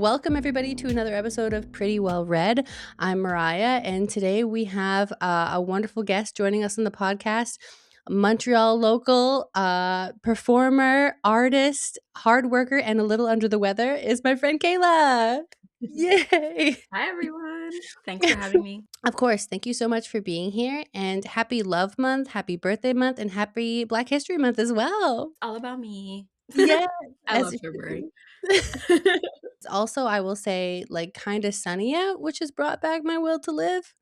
Welcome everybody to another episode of Pretty Well Read. I'm Mariah, and today we have a wonderful guest joining us on the podcast. Montreal local performer, artist, hard worker, and a little under the weather is my friend Kayla. Yay! Hi, everyone. Thanks for having me. Of course, thank you so much for being here, and happy Love Month, happy Birthday Month, and happy Black History Month as well. All about me. Yes, I as love it should February. be. Also, I will say, like, kinda sunny out, which has brought back my will to live.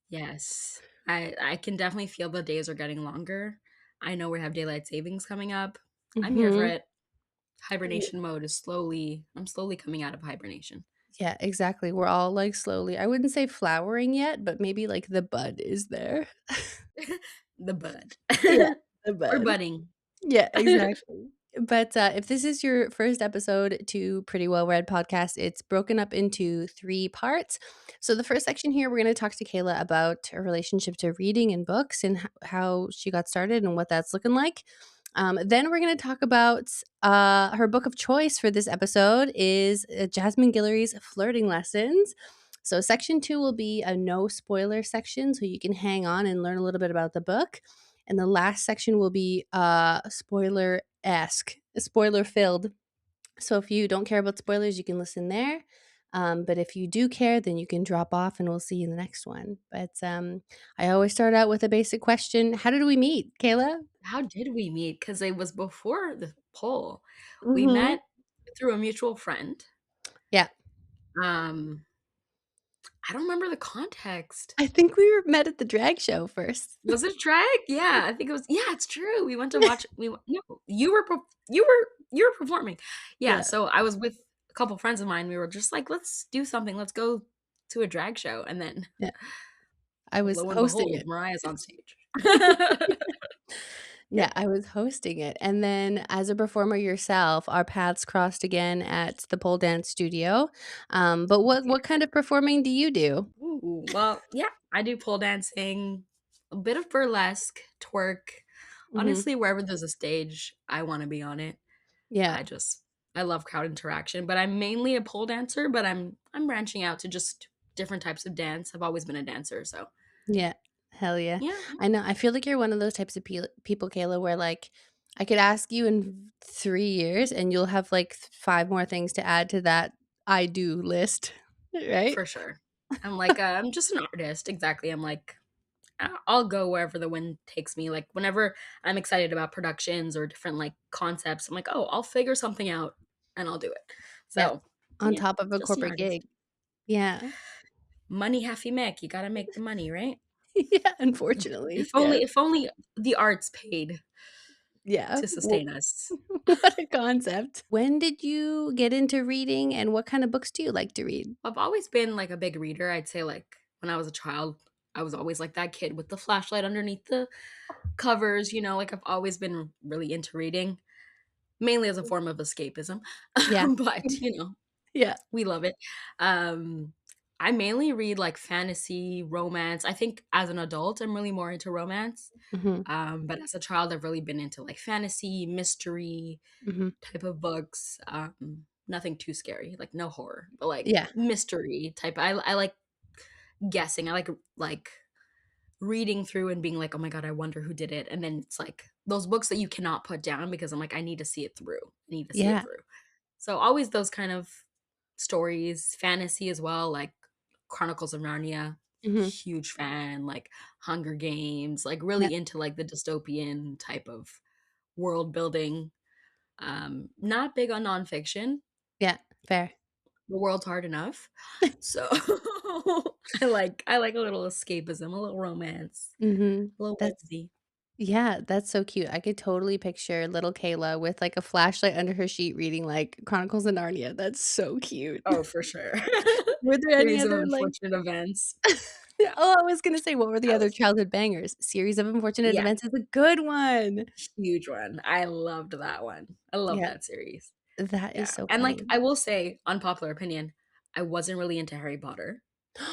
Yes. I can definitely feel the days are getting longer. I know we have daylight savings coming up. I'm here for Mhm. it. Hibernation mode is I'm slowly coming out of hibernation. Yeah, exactly. We're all, like, slowly I wouldn't say flowering yet, but maybe, like, the bud is there. The bud. Yeah, the We're bud. budding. Yeah, exactly. But, if this is your first episode to Pretty Well Read podcast, it's broken up into 3 parts. So the first section here, we're gonna talk to Kayla about her relationship to reading and books and how she got started and what that's looking like. Then we're gonna talk about, her book of choice for this episode is, Jasmine Guillory's Flirting Lessons. So section 2 will be a no spoiler section, so you can hang on and learn a little bit about the book. And the last section will be spoiler-esque, spoiler-filled. So if you don't care about spoilers, you can listen there. But if you do care, then you can drop off and we'll see you in the next one. But I always start out with a basic question. How did we meet, Kayla? How did we meet? Because it was before the poll. We Mhm. met through a mutual friend. Yeah. Um, I don't remember the context. I think we were met at the drag show first. Was it drag? Yeah, I think it was it's true. We went to watch no, you were performing. Yeah, Yeah. so I was with a couple friends of mine. We were just like, "Let's do something. Let's go to a drag show." And then Yeah. I was lo and hosting behold, it. Mariah's on stage. Yeah, I was hosting it, and then as a performer yourself, our paths crossed again at the pole dance studio. But what kind of performing do you do? Ooh, well, yeah, I do pole dancing, a bit of burlesque, twerk. Mhm. Honestly, wherever there's a stage, I wanna be on it. Yeah, I just I love crowd interaction, but I'm mainly a pole dancer, but I'm branching out to just different types of dance. I've always been a dancer, so yeah. Hell yeah. yeah. I know, I feel like you're one of those types of people, Kayla, where, like, I could ask you in 3 years, and you'll have, like, 5 more things to add to that "I do" list, right? For sure. I'm like, I'm just an artist, exactly. I'm like, I'll go wherever the wind takes me. Like whenever I'm excited about productions or different like concepts, I'm like, oh, I'll figure something out and I'll do it. Yeah, So on yeah, top of a just an corporate artist. gig. Yeah. Money half you make. You gotta make the money, right? Yeah, unfortunately, yes. If only the arts paid Yeah. to sustain us. What a concept. When did you get into reading, and what kind of books do you like to read? I've always been like a big reader. I'd say like when I was a child, I was always like that kid with the flashlight underneath the covers, like I've always been really into reading, mainly as a form of escapism. Yeah. But, Yeah. we love it. Um I mainly read like fantasy, romance. I think as an adult, I'm really more into romance. Mhm, But as a child, I've really been into like fantasy, mystery mhm. type of books. Nothing too scary, like no horror, but like Yeah. mystery type. I like guessing. I like reading through and being like, "Oh my god, I wonder who did it." And then it's like those books that you cannot put down because I'm like, I need to see it through. I need to see it Yeah. through. So always those kind of stories, fantasy as well, like Chronicles of Narnia. Mhm. Huge fan, like Hunger Games, like Yeah. really into like the dystopian type of world building. Not big on nonfiction. Yeah. Fair. The world's hard enough. So I like a little escapism, a little romance, Mhm. a little That's whimsy. Yeah, that's so cute. I could totally picture little Kayla with, like, a flashlight under her sheet reading, like, Chronicles of Narnia. That's so cute. Oh, for sure. Were there any Series of other, like unfortunate events. Oh, I was gonna say, what were the I other was childhood bangers? Series of Unfortunate yeah, Events is a good one. huge one. I loved that one. I love Yeah, that series. that is Yeah, so and, like, funny. I will say, unpopular opinion, I wasn't really into Harry Potter.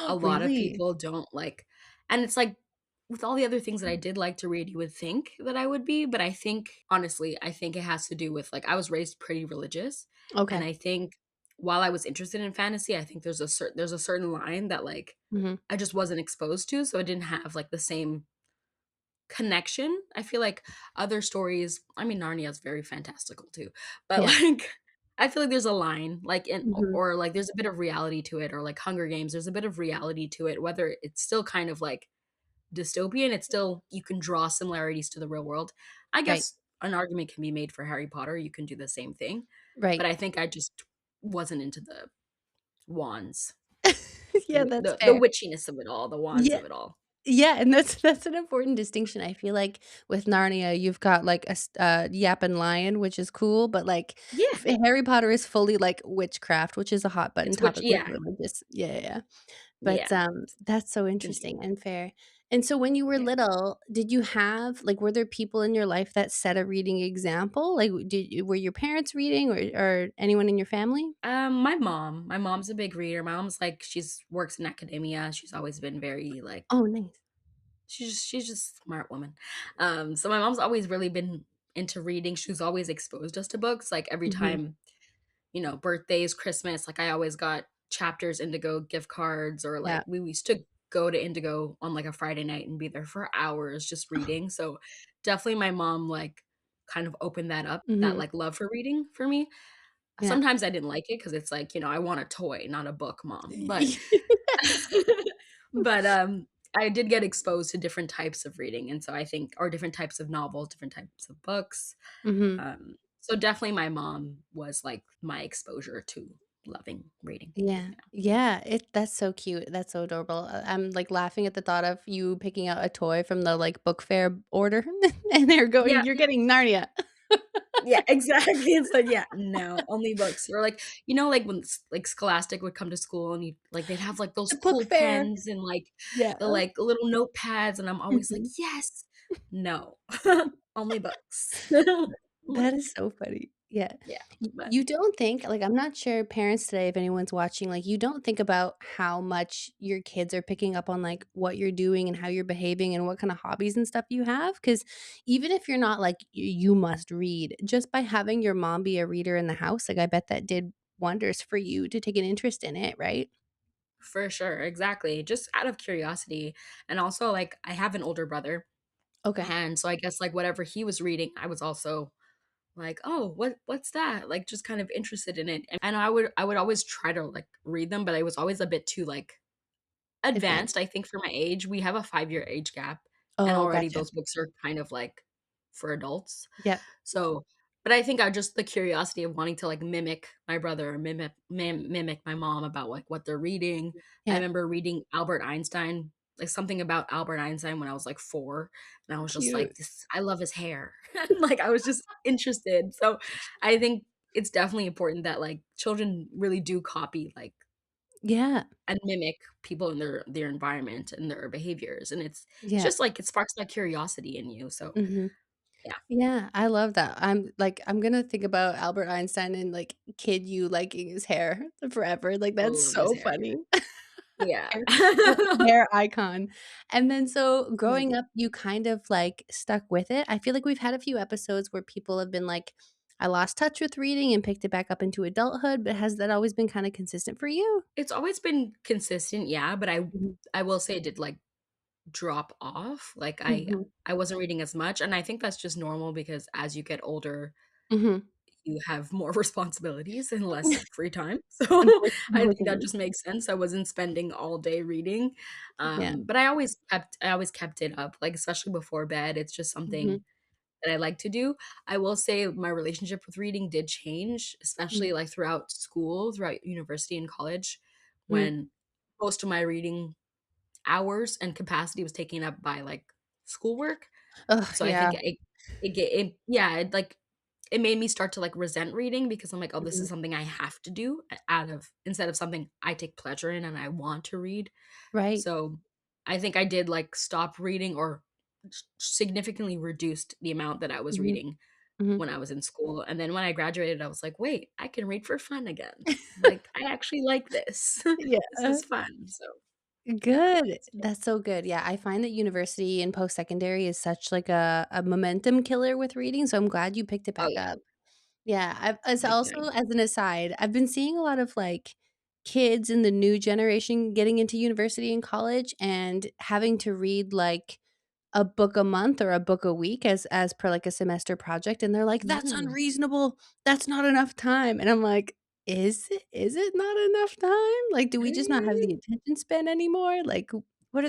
A lot of Really? people don't like and it's like, with all the other things that I did like to read, you would think that I would be, but I think honestly, I think it has to do with, like, I was raised pretty religious, and Okay. I think while I was interested in fantasy, I think there's a certain line that, like, Mhm. I just wasn't exposed to, so I didn't have, like, the same connection. I feel like other stories, I mean, Narnia is very fantastical too, but, Yeah. like, I feel like there's a line, like, in Mhm. or, like, there's a bit of reality to it, or, like, Hunger Games, there's a bit of reality to it, whether it's still kind of, like, dystopian, it's still you can draw similarities to the real world. I Right. guess an argument can be made for Harry Potter, you can do the same thing, but Right. I think I just wasn't into the wands, Yeah, that's the fair. witchiness of it all, the wands Yeah. of it all. Yeah, and that's an important distinction. I feel like with Narnia, you've got, like, yapping lion, which is cool, but, like, Yeah, Harry Potter is fully, like, witchcraft, which is a hot button it's which topic with yeah, religious yeah, yeah, yeah. But, yeah, that's so thank you. interesting and fair. And so when you were Yeah. little, did you have like, were there people in your life that set a reading example? Like, were your parents reading or anyone in your family? My mom's a big reader. My mom's like she's works in academia. She's always been very like Oh, nice. she's just a smart woman. So my mom's always really been into reading. She's always exposed us to books. Like every Mhm. time, birthdays, Christmas, like I always got Chapters Indigo gift cards, or Yeah. like we used to go to Indigo on like a Friday night and be there for hours just reading. So definitely my mom like kind of opened that up, that Mhm. like love for reading for me. Yeah. Sometimes I didn't like it because it's like, I want a toy, not a book, mom. But but, I did get exposed to different types of reading, and so I think or different types of novels, different types of books. Mhm. So definitely my mom was, like, my exposure to loving reading. Yeah. Yeah. Yeah, that's so cute, that's so adorable. I'm, like, laughing at the thought of you picking out a toy from the, like, book fair order, and they're going, Yeah, "You're getting Narnia." yeah, exactly. It's like, yeah, no, only books. Or like, like when like Scholastic would come to school and they'd have like those The book cool fair. pens and like Yeah. the like little notepads, and I'm always like, Mhm. yes, no, only books. I'm like, That is so funny. Yeah. yeah, but You don't think like, I'm not sure parents today, if anyone's watching, like, you don't think about how much your kids are picking up on, like, what you're doing and how you're behaving and what kinda hobbies and stuff you have. Because even if you're not like, you must read, just by having your mom be a reader in the house, like, I bet that did wonders for you to take an interest in it, right? for sure, exactly. Just out of curiosity. And also like I have an older brother. Okay. And so I guess like whatever he was reading, I was also like, "Oh, what's that?" Like, just kind of interested in it, and I would always try to, like, read them, but I was always a bit too, like, Advanced. advanced, I think, for my age. We have a 5-year age gap, and Oh, already gotcha. those books are kind of, like, for adults. Yep. So but I think I just the curiosity of wanting to, like, mimic my brother, or mimic my mom about, like, what they're reading. I Yeah. remember reading Albert Einstein, like, something about Albert Einstein when I was, like, 4, and I was just like, Cute. "This I love his hair." Like, I was just interested. So, I think it's definitely important that, like, children really do copy, like, Yeah. and mimic people in their environment and their behaviors, and it's Yeah. just, like, it sparks that curiosity in you, so, Mhm. yeah. Yeah, I love that. I'm gonna think about Albert Einstein and, like, kid you liking his hair forever, like, I that's love his so hair. funny. Yeah. Hair hair icon. And then so Thank growing you. up, you kind of, like, stuck with it. I feel like we've had a few episodes where people have been like, "I lost touch with reading and picked it back up into adulthood," but has that always been kinda consistent for you? It's always been consistent, yeah, but I Mhm. I will say it did, like, drop off, like, Mhm. I wasn't reading as much, and I think that's just normal because as you get older, Mhm. you have more responsibilities and less free time, so I think that Unfortunately. just makes sense. I wasn't spending all day reading, Yeah. but I always kept it up, like, especially before bed, it's just Mhm. something that I like to do. I will say my relationship with reading did change, Mm. especially, like, throughout school, throughout university and college, Mm. when most of my reading hours and capacity was taken up by, like, schoolwork. Ugh, So I yeah. think it yeah, it, like it made me start to, like, resent reading because I'm like, "Oh, this Mhm. is something I have to do out of instead of something I take pleasure in and I want to read." Right. So, I think I did, like, stop reading or significantly reduced the amount that I was Mhm. reading Mhm. when I was in school, and then when I graduated, I was like, "Wait, I can read for fun again. Like, I actually like this. This Yeah. is fun." So, yeah, Good. it's That's so good. Yeah, I find that university and post-secondary is such like a momentum killer with reading, so I'm glad you picked it oh, back yeah. up. Yeah, it's Big also thing. as an aside, I've been seeing a lot of, like, kids in the new generation getting into university and college and having to read, like, a book a month or a book a week as per, like, a semester project, and they're like, "That's Mm. unreasonable. That's not enough time." And I'm like, "Is it not enough time? Like, do we just not have Mm. the attention span anymore? Like,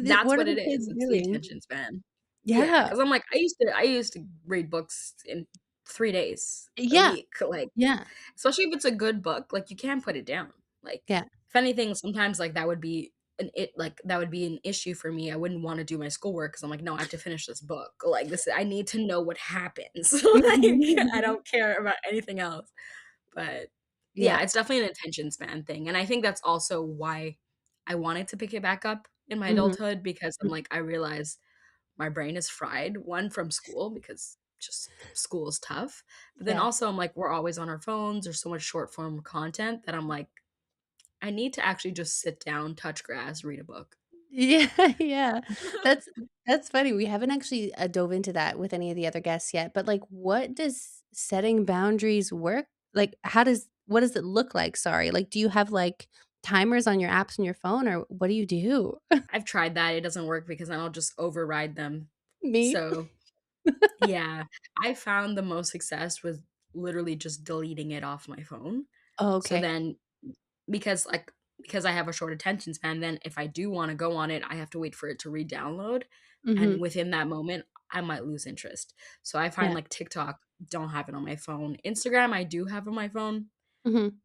That's what are what the it kids is, it's the doing?" attention span. Yeah, Yeah. because 'cause I'm like, I used to read books in 3 days a Yeah. week, like, Yeah. especially if it's a good book, like, you can't put it down. Like, Yeah. if anything, sometimes, like, that would be an issue for me. I wouldn't wanna do my schoolwork because 'cause I'm like, "No, I have to finish this book." Like, this I need to know what happens. Like, I don't care about anything else. But, yeah, Yeah. it's definitely an attention span thing, and I think that's also why I wanted to pick it back up in my Mhm. adulthood because I'm like, I realize my brain is fried, 1, from school because just school is tough, but then Yeah. also I'm like, we're always on our phones, there's so much short form content that I'm like, I need to actually just sit down, touch grass, read a book. Yeah, yeah. That's that's funny. We haven't actually, dove into that with any of the other guests yet, but, like, what does setting boundaries work like, how does what does it look like? Sorry. Like, do you have, like, timers on your apps on your phone, or what do you do? I've tried that, it doesn't work because then I'll just override them. Me? So, yeah, I found the most success with literally just deleting it off my phone. Oh, So okay. then because, like because I have a short attention span, then if I do wanna go on it, I have to wait for it to redownload, and Mhm. within that moment, I might lose interest. So I find, Yeah. like, TikTok, don't have it on my phone. Instagram, I do have on my phone. Mhm.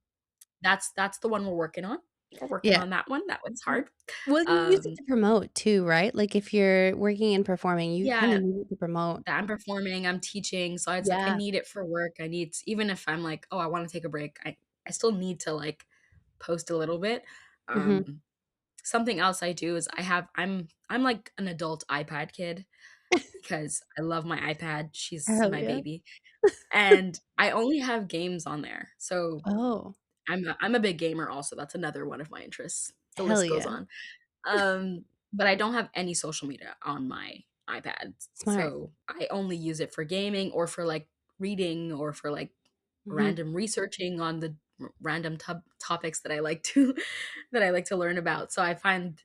That's the one we're working on. We're working Yeah. on that one. That one's W hard. well, you use it Um, to promote too, right? Like, if you're working and performing, you kinda yeah, need it to promote. that I'm performing, I'm teaching, so it's like I Yeah. need it for work. I need even if I'm like, "Oh, I wanna take a break," I still need to, like, post a little bit. Mhm. Something else I do is I'm like an adult iPad kid because I love my iPad, she's Hell my yeah. baby, and I only have games on there, so Oh, I'm a big gamer also, that's another one of my interests. The hell list goes yeah. on. But I don't have any social media on my iPad, Smart. so I only use it for gaming or for, like, reading or for, like, Mhm. random researching on the random topics that I like to that I like to learn about, so I find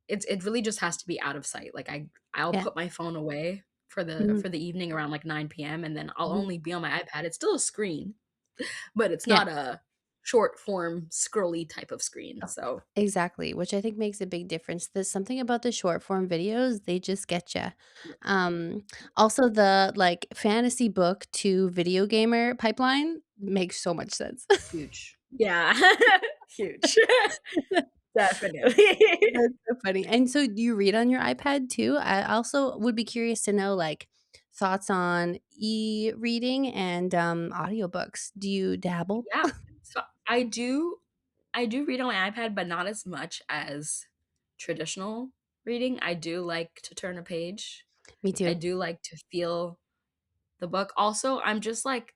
it really just has to be out of sight, like, I'll Yeah. put my phone away Mhm. for the evening around, like, 9 p.m., and then I'll Mhm. only be on my iPad. It's still a screen, but it's Yeah. not a short form scrolly type of screen, Oh, so exactly, which I think makes a big difference. There's something about the short form videos, they just get you. yeah, Also the, like, fantasy book to video gamer pipeline makes so much sense. huge. Yeah. Huge. Definitely. That's so funny. And so do you read on your iPad too? I also would be curious to know, like, thoughts on e-reading and, audiobooks. Do you dabble? Yeah. So I do read on my iPad, but not as much as traditional reading. I do like to turn a page. Me I too. do like to feel the book. Also, I'm just like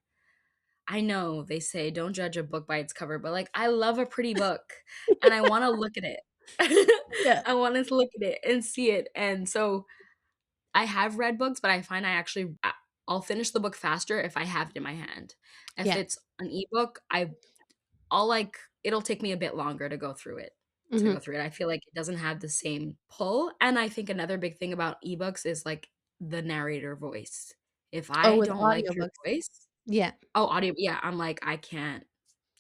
I know they say don't judge a book by its cover, but, like, I love a pretty book, and I wanna look at it. Yeah. I wanna look at it and see it, and so I have read books, but I find I'll finish the book faster if I have it in my hand. If Yeah. it's an ebook, I'll, like it'll take me a bit longer to go Mhm. through it. I feel like it doesn't have the same pull, and I think another big thing about ebooks is, like, the narrator voice. If Oh, I with don't like your audiobooks. voice Yeah. oh, audio yeah, I'm like, I can't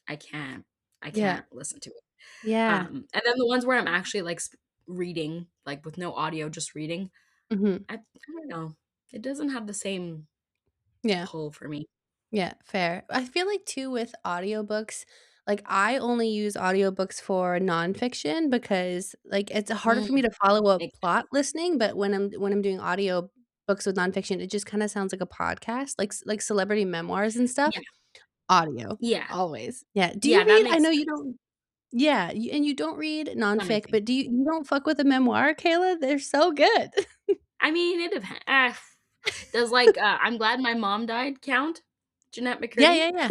I Yeah. can't listen to it. Yeah. And then the ones where I'm actually, like, reading, like, with no audio, just reading, Mhm. I don't know. It doesn't have the same Yeah. pull for me. Yeah, fair. I feel like too with audiobooks, like, I only use audiobooks for nonfiction because, like, it's harder Mm, for me to follow a makes plot listening, but when I'm doing audio books with nonfiction, it just kinda sounds like a podcast, like celebrity memoirs and yeah, stuff. Audio, yeah, always. Yeah. Do you yeah, that read I makes know you sense. don't yeah, and you don't read That makes nonfic, sense. but you don't fuck with a memoir, Kayla? They're so good. I mean, it does, "I'm Glad My Mom Died" count? Jeanette Yeah, McCurdy? yeah, yeah.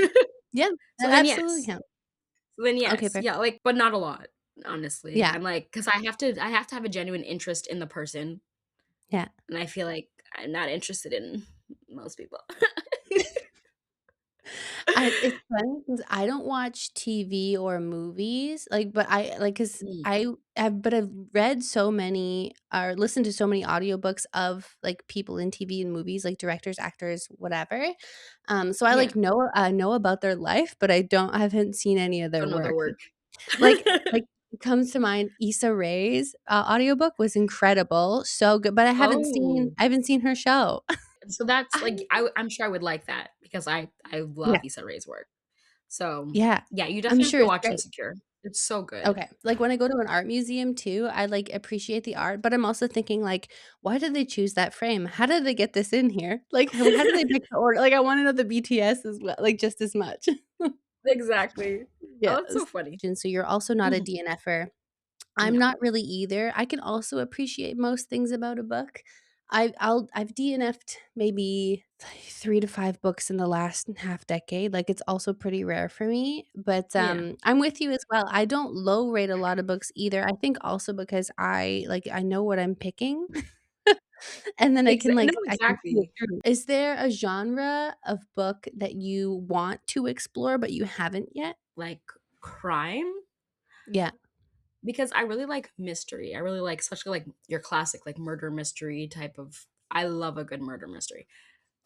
Yeah, So that then, absolutely yes. counts. So then, Okay, yes. fair. Yeah, like, but not a lot, honestly. Yeah, I'm like, because I have to have a genuine interest in the person, yeah. and I feel like I'm not interested in most people. it's funny because I don't watch TV or movies, like, but I like because Mm, I've read so many or listened to so many audiobooks of, like, people in TV and movies, like, directors, actors, whatever. So yeah, I know about their life, but I haven't seen any of their don't know their work. work. Like, it comes to mind, Issa Rae's, audiobook was incredible, so good, but Oh, I haven't seen her show. so that's I like I'm sure I would like that because I Yeah, love Issa Rae's work. So, yeah. yeah, you I'm definitely have sure to it's watch great. Insecure. It's so good. Okay. Like, when I go to an art museum too, I, like, appreciate the art, but I'm also thinking, like, "Why did they choose that frame? How did they get this in here? Like, how did they pick the order?" Like, I wanna know the BTS as well, like, just as much. Exactly. Oh, that's Yes. so funny. And so you're also not a Mhm. DNFer. I'm No. not really either. I can also appreciate most things about a book. I've DNF'd maybe 3 to 5 books in the last half decade, like, it's also pretty rare for me, but, Yeah. I'm with you as well. I don't low rate a lot of books either. I think also because I know what I'm picking, and then No, I can see it exactly. through. Is there a genre of book that you want to explore, but you haven't yet? Like, crime? Yeah. Because I really like mystery. I really like such like your classic, like, murder mystery type of I love a good murder mystery.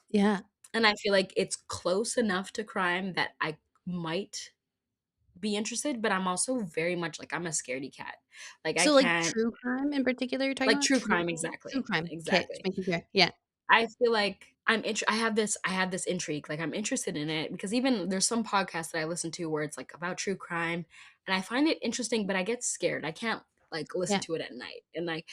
Yeah. And I feel like it's close enough to crime that I might be interested, but I'm also very much like I'm a scaredy cat. Like, I So, like, can't true crime in particular you're talking like, about? true crime, True exactly, crime. 'Kay, just exactly. making sure. Yeah. I feel like I have this intrigue, like, I'm interested in it because even there's some podcasts that I listen to where it's, like, about true crime, and I find it interesting, but I get scared. I can't, like, listen Yeah. to it at night, and, like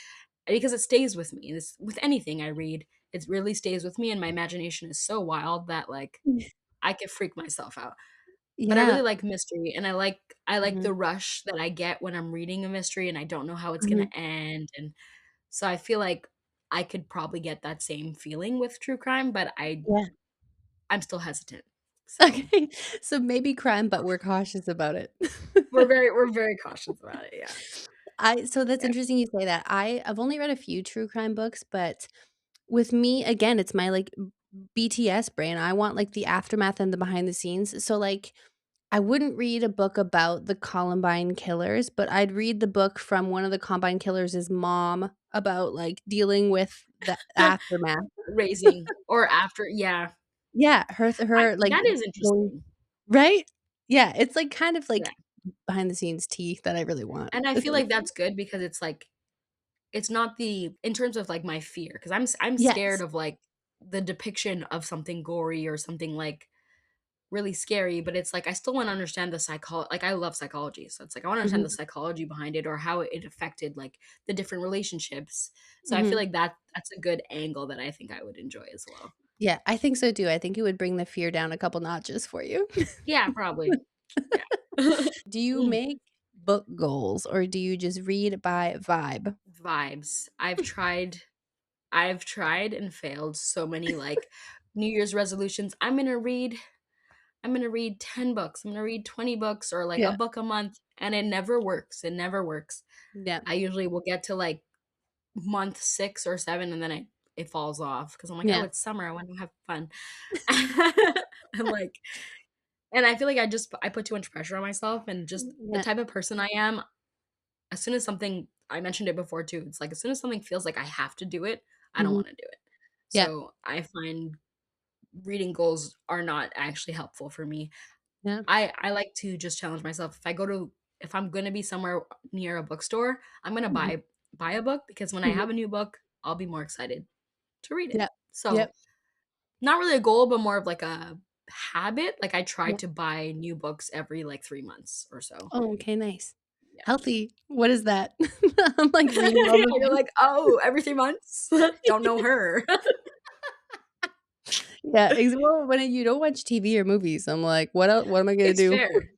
because it stays with me. It's with anything I read, it really stays with me, and my imagination is so wild that, like, I could freak myself out. But I really Yeah. like mystery, and I like Mhm, the rush that I get when I'm reading a mystery and I don't know how it's gonna mhm. end, and so I feel like I could probably get that same feeling with true crime, but Yeah. I'm still hesitant. So, Okay. So maybe crime, but we're cautious about it. we're very cautious about it, yeah. I so that's Yeah. interesting you say that. I've only read a few true crime books, but with me, again, it's my, like, BTS brain. I want, like, the aftermath and the behind the scenes. So, like, I wouldn't read a book about the Columbine killers, but I'd read the book from one of the Columbine killers' mom about, like, dealing with the aftermath. Raising or after yeah. Yeah, I her, like, that is going interesting. right? Yeah, it's, like, kind of, Yeah, like, behind the scenes tea that I really want, and I feel like essentially. that's good because it's like it's not the in terms of, like, my fear, because I'm scared Yes. of, like, the depiction of something gory or something, like, really scary, but it's like I still wanna understand the like, I love psychology, so it's like I wanna understand the Mhm, psychology behind it or how it affected, like, the different relationships. So I feel mhm. like that's a good angle that I think I would enjoy as well. Yeah, I think so too. I think it would bring the fear down a couple notches for you. Yeah, probably. Yeah. Do you Mm, make book goals or do you just read by vibe? vibes. I've tried and failed so many, like, New Year's resolutions. I'm gonna read 10 books. I'm gonna read 20 books or, like, a Yeah. book a month, and it never works. It never works. Yeah. I usually will get to, like, month 6 or 7, and then it falls off because 'cause I'm like, "Oh, Yeah. it's summer. I wanna have fun." I'm like and I feel like I put too much pressure on myself and just the Yeah. type of person I am, as soon as something I mentioned it before too, it's like as soon as something feels like I have to do it, I don't Mhm. wanna do it. Yeah. So, I find reading goals are not actually helpful for me. Yeah. I like to just challenge myself. If I'm gonna be somewhere near a bookstore, I'm gonna Mhm. buy a book because when I Mhm. have a new book, I'll be more excited to read it. Yep. So, Yep. not really a goal, but more of like a habit. Like I try Yeah. to buy new books every like 3 months or so. Oh, okay, nice. Yeah. Healthy. What is that? I'm, like, reading all Yeah, the you're time. like, "Oh, every 3 months? Don't know her." Yeah, well, when you don't watch TV or movies, I'm like, what am I gonna It's do? fair.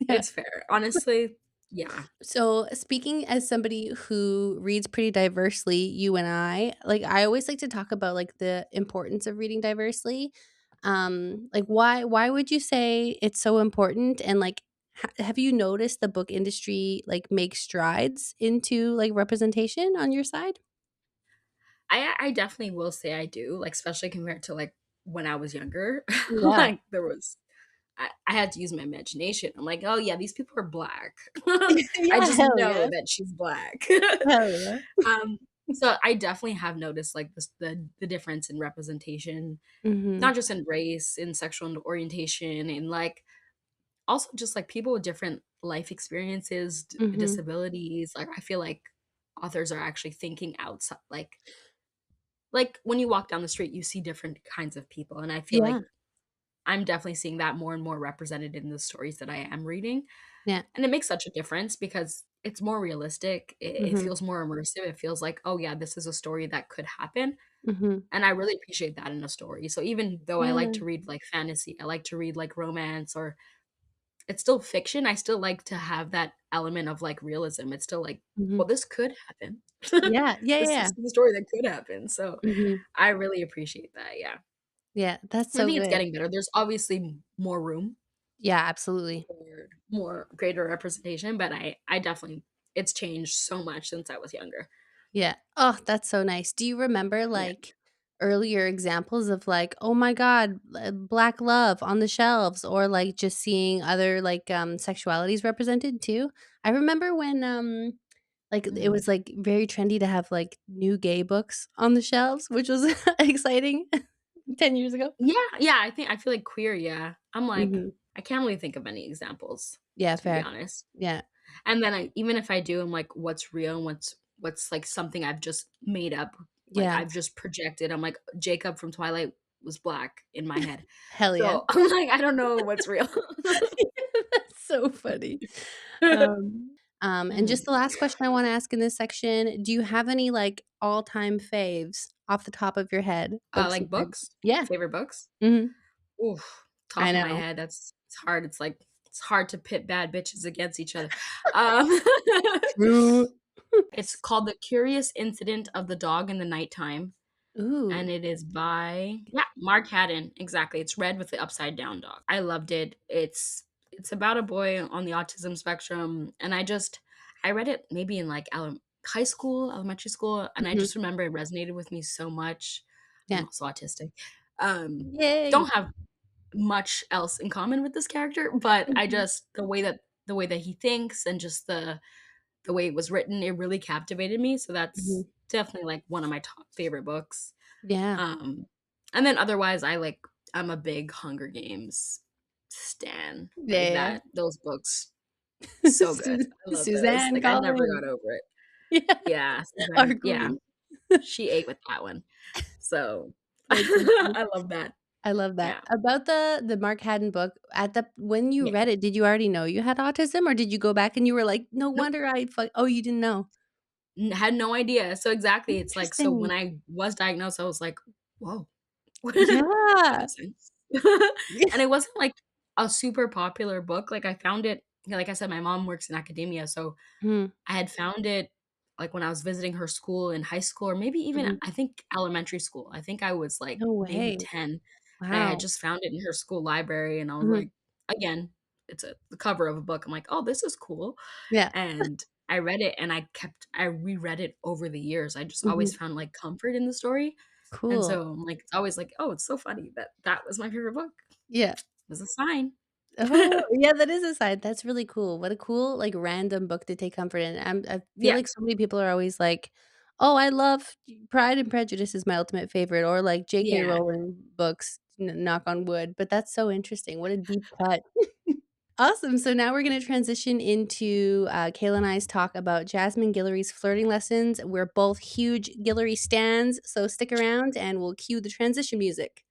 Yeah. It's fair. Honestly, yeah. So, speaking as somebody who reads pretty diversely, you and I, like, I always like to talk about, like, the importance of reading diversely. Like, why would you say it's so important? And, like, have you noticed the book industry, like, make strides into, like, representation on your side? I definitely will say I do, like, especially compared to, like, when I was younger. Yeah. Like, there was I had to use my imagination. I'm like, "Oh, yeah, these people are black." I Yeah, just hell know yeah. that she's black. Hell yeah. Um, so I definitely have noticed, like, the difference in representation, Mhm. not just in race, in sexual orientation, and, like, also just, like, people with different life experiences, Mhm. disabilities. Like, I feel like authors are actually thinking outside, like, when you walk down the street, you see different kinds of people, and I feel Yeah. like I'm definitely seeing that more and more represented in the stories that I am reading, Yeah. and it makes such a difference because it's more realistic, it Mhm. feels more immersive, it feels like, "Oh, yeah, this is a story that could happen," Mhm. and I really appreciate that in a story. So even though I like Yeah. to read, like, fantasy, I like to read, like, romance, or it's still fiction, I still like to have that element of, like, realism. It's still like, "Well, Mhm. this could happen." Yeah. Yeah, yeah, This yeah. is the story that could happen, so Mhm. I really appreciate that, yeah. Yeah, that's I so think it's good. getting better. There's obviously more room Yeah, absolutely. for more greater representation, but I definitely it's changed so much since I was younger. Yeah. Oh, that's so nice. Do you remember, Yeah. like, earlier examples of, like, "Oh my god, black love on the shelves," or, like, just seeing other, like, sexualities represented too? I remember when, like, it Mhm. was, like, very trendy to have, like, new gay books on the shelves, which was exciting 10 years ago. Yeah, yeah, I feel like queer, yeah. I'm like, Mhm. I can't really think of any examples, Yeah, to be fair. honest. Yeah. And then I even if I do, I'm like, what's real and what's like something I've just made up, like Yeah. I've just projected. I'm like, Jacob from Twilight was black in my head. Hell yeah. So I'm like, I don't know what's real. That's so funny. And just Mhm. the last question I wanna ask in this section, do you have any, like, all-time faves off the top of your head? Books Like you've read? books, Yeah. favorite books. Mhm. Oof, I top of my know. head, that's it's hard, it's like it's hard to pit bad bitches against each other. Um, True. it's called The Curious Incident of the Dog in the Nighttime, and Ooh. it is by yeah, Mark Haddon, exactly, it's red with the upside down dog. I loved it. It's about a boy on the autism spectrum, and I read it maybe in, like, high school, elementary school, and I Mhm. just remember it resonated with me so much. I'm Yeah. also autistic. Um, Yay. don't have much else in common with this character, but I Mhm. just the way that he thinks and just the way it was written, it really captivated me, so that's Mhm. definitely, like, one of my top favorite books. Yeah. Um, and then otherwise, I'm a big Hunger Games stan, like, Yeah. those books, so good. I love those, Suzanne like, I never Collins. got over it. Yeah. Yeah, Our Suzanne yeah, queen. she ate with that one. So, That's so funny. I love that. I love that. Yeah. About the Mark Haddon book, at the when you Yeah. read it, did you already know you had autism, or did you go back and you were like, "No Nope. wonder I fu" oh, you didn't know? Had no idea. So exactly, it's like so Interesting. when I was diagnosed, I was like, "Whoa, that Yeah. makes sense." And it wasn't like a super popular book, like I found it like I said, my mom works in academia, so Mhm, I had found it, like, when I was visiting her school in high school or maybe even mhm. I think elementary school. I think I was, like, No maybe way. 10, and I had Wow. just found it in her school library, and I was Mhm. like again, it's the cover of a book. I'm like, "Oh, this is cool." Yeah. And I read it, and I reread it over the years. I just always Mhm. found, like, comfort in the story, and Cool. so I'm like it's always like, "Oh, it's so funny that that was my favorite book." Yeah. It was a sign. Oh, yeah, that is a side. That's really cool. What a cool, like, random book to take comfort in. I feel Yeah, like so many people are always like, "Oh, I love Pride and Prejudice is my ultimate favorite," or, like, J.K. yeah. Rowling books, knock on wood, but that's so interesting. What a deep cut. Awesome. So now we're going to transition into Kayla and I's talk about Jasmine Guillory's flirting lessons. We're both huge Guillory stans, so stick around and we'll cue the transition music.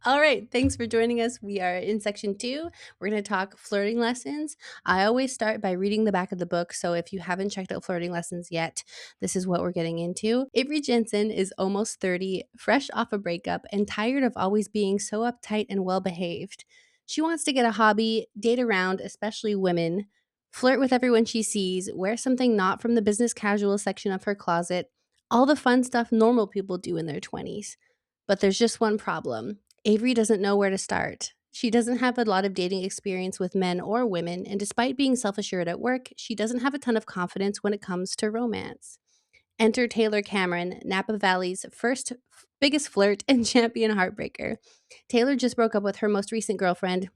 All right. Thanks for joining us. We are in section 2. We're going to talk flirting lessons. I always start by reading the back of the book. So if you haven't checked out flirting lessons yet, this is what we're getting into. Avery Jensen is almost 30, fresh off a breakup, and tired of always being so uptight and well behaved. She wants to get a hobby, date around, especially women, flirt with everyone she sees, wear something not from the business casual section of her closet, all the fun stuff normal people do in their 20s. But there's just one problem. Avery doesn't know where to start. She doesn't have a lot of dating experience with men or women, and despite being self assured at work, she doesn't have a ton of confidence when it comes to romance. Enter Taylor Cameron, Napa Valley's first biggest flirt and champion heartbreaker. Taylor just broke up with her most recent girlfriend,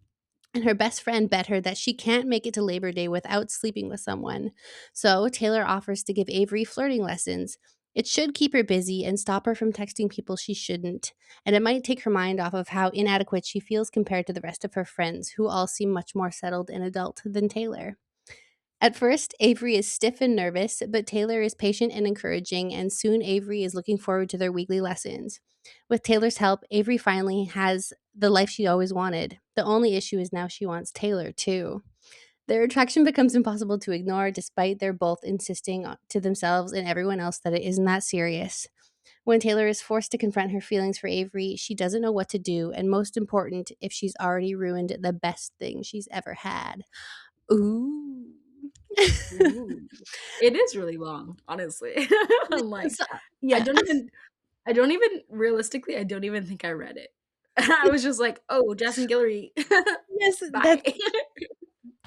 and her best friend bet her that she can't make it to Labor Day without sleeping with someone. So Taylor offers to give Avery flirting lessons. It should keep her busy and stop her from texting people she shouldn't. And it might take her mind off of how inadequate she feels compared to the rest of her friends, who all seem much more settled and adult than Taylor. At first, Avery is stiff and nervous, but Taylor is patient and encouraging, and soon Avery is looking forward to their weekly lessons. With Taylor's help, Avery finally has the life she always wanted. The only issue is now she wants Taylor, too. Their attraction becomes impossible to ignore, despite their both insisting to themselves and everyone else that it isn't that serious. When Taylor is forced to confront her feelings for Avery, she doesn't know what to do, and most important, if she's already ruined the best thing she's ever had. Ooh. Ooh. It is really long, honestly. I'm like, So I yeah. don't even I don't even realistically, I don't even think I read it. I was just like, "Oh, Jasmine Guillory. Yes, Bye." that's